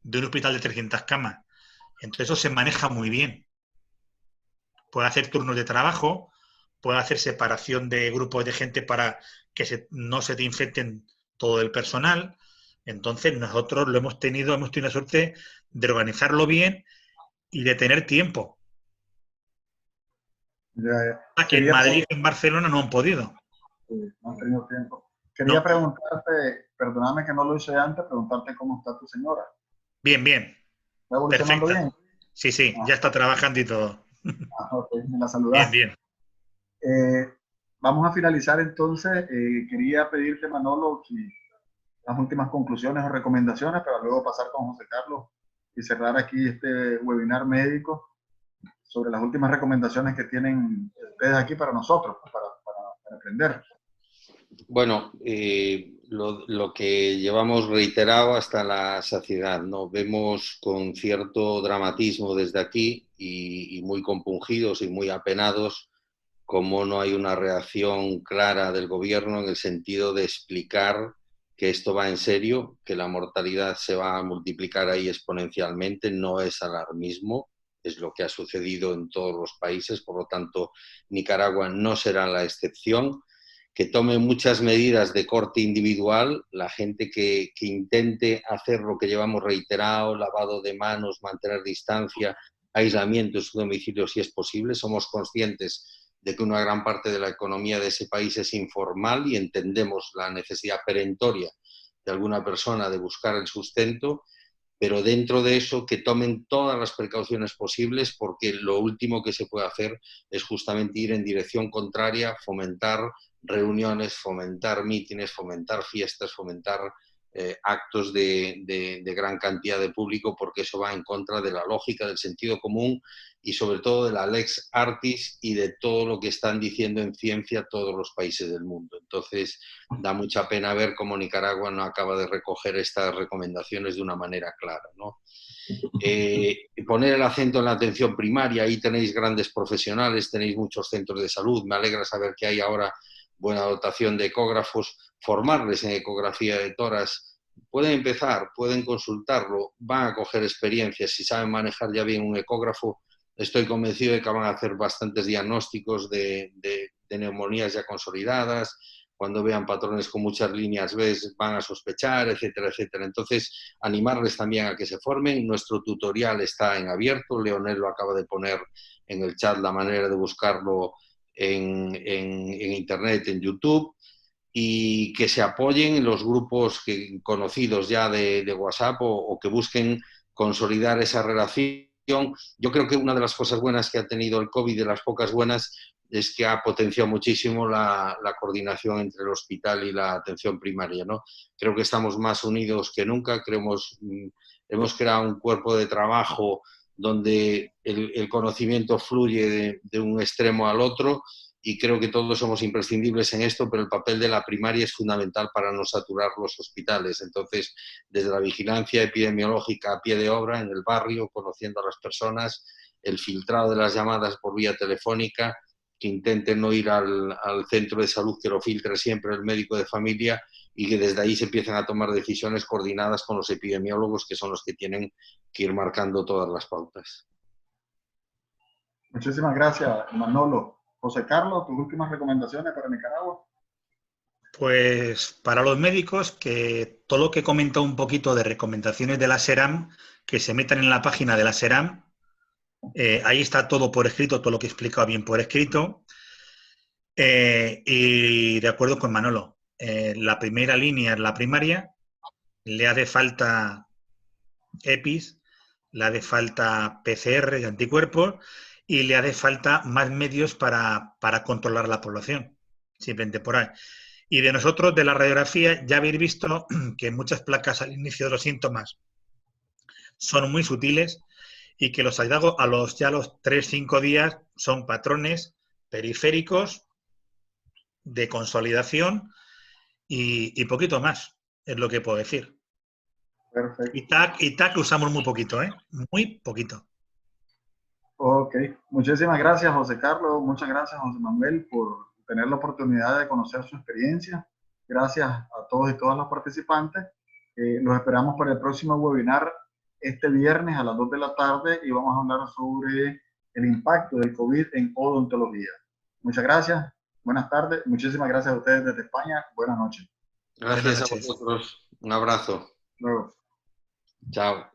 de un hospital de 300 camas. Entonces, eso se maneja muy bien. Puede hacer turnos de trabajo, puede hacer separación de grupos de gente para que no se te infecten todo el personal. Entonces, nosotros hemos tenido la suerte de organizarlo bien y de tener tiempo. Que en Madrid y en Barcelona no han podido. No han tenido tiempo. Quería preguntarte, perdóname que no lo hice antes, preguntarte cómo está tu señora. Bien, bien. ¿Está evolucionando bien? Sí, ya está trabajando y todo. Ok, me la saludaste. Bien, bien. Vamos a finalizar entonces. Quería pedirte, Manolo, las últimas conclusiones o recomendaciones para luego pasar con José Carlos y cerrar aquí este webinar médico sobre las últimas recomendaciones que tienen ustedes aquí para nosotros, para aprender. Bueno, lo que llevamos reiterado hasta la saciedad, ¿no? Vemos con cierto dramatismo desde aquí y muy compungidos y muy apenados cómo no hay una reacción clara del gobierno en el sentido de explicar que esto va en serio, que la mortalidad se va a multiplicar ahí exponencialmente, no es alarmismo, es lo que ha sucedido en todos los países, por lo tanto Nicaragua no será la excepción, que tome muchas medidas de corte individual, la gente que intente hacer lo que llevamos reiterado, lavado de manos, mantener distancia, aislamiento en su domicilio si es posible. Somos conscientes de que una gran parte de la economía de ese país es informal y entendemos la necesidad perentoria de alguna persona de buscar el sustento, pero dentro de eso que tomen todas las precauciones posibles porque lo último que se puede hacer es justamente ir en dirección contraria, fomentar reuniones, fomentar mítines, fomentar fiestas, fomentar actos de gran cantidad de público, porque eso va en contra de la lógica, del sentido común y sobre todo de la lex artis y de todo lo que están diciendo en ciencia todos los países del mundo. Entonces, da mucha pena ver cómo Nicaragua no acaba de recoger estas recomendaciones de una manera clara, ¿no? Poner el acento en la atención primaria, ahí tenéis grandes profesionales, tenéis muchos centros de salud, me alegra saber que hay ahora buena dotación de ecógrafos, formarles en ecografía de tórax, pueden empezar, pueden consultarlo, van a coger experiencias, si saben manejar ya bien un ecógrafo, estoy convencido de que van a hacer bastantes diagnósticos de neumonías ya consolidadas, cuando vean patrones con muchas líneas B van a sospechar, etcétera, etcétera. Entonces, animarles también a que se formen. Nuestro tutorial está en abierto, Leonel lo acaba de poner en el chat, la manera de buscarlo en internet, en YouTube, y que se apoyen en los grupos conocidos ya de WhatsApp o que busquen consolidar esa relación. Yo creo que una de las cosas buenas que ha tenido el COVID, de las pocas buenas, es que ha potenciado muchísimo la coordinación entre el hospital y la atención primaria, ¿no? Creo que estamos más unidos que nunca, hemos creado un cuerpo de trabajo donde el conocimiento fluye de un extremo al otro, y creo que todos somos imprescindibles en esto, pero el papel de la primaria es fundamental para no saturar los hospitales. Entonces, desde la vigilancia epidemiológica a pie de obra, en el barrio, conociendo a las personas, el filtrado de las llamadas por vía telefónica, que intenten no ir al centro de salud, que lo filtre siempre el médico de familia, y que desde ahí se empiecen a tomar decisiones coordinadas con los epidemiólogos, que son los que tienen que ir marcando todas las pautas. Muchísimas gracias, Manolo. José Carlos, tus últimas recomendaciones para Nicaragua. Pues para los médicos, que todo lo que comenta un poquito de recomendaciones de la SERAM, que se metan en la página de la SERAM, ahí está todo por escrito, todo lo que he explicado bien por escrito. Y de acuerdo con Manolo, la primera línea es la primaria, le hace falta EPIs, le hace falta PCR y anticuerpos, y le hace falta más medios para controlar la población, simplemente por ahí. Y de nosotros, de la radiografía, ya habéis visto que muchas placas al inicio de los síntomas son muy sutiles y que los hallazgos a los 3-5 días son patrones periféricos de consolidación y poquito más, es lo que puedo decir. Perfecto. Y TAC usamos muy poquito, muy poquito. Ok, muchísimas gracias, José Carlos. Muchas gracias, José Manuel, por tener la oportunidad de conocer su experiencia. Gracias a todos y todas los participantes. Los esperamos para el próximo webinar este viernes a las 2 de la tarde y vamos a hablar sobre el impacto del COVID en odontología. Muchas gracias. Buenas tardes. Muchísimas gracias a ustedes desde España. Buenas noches. Gracias a vosotros. Un abrazo. Luego. Chao.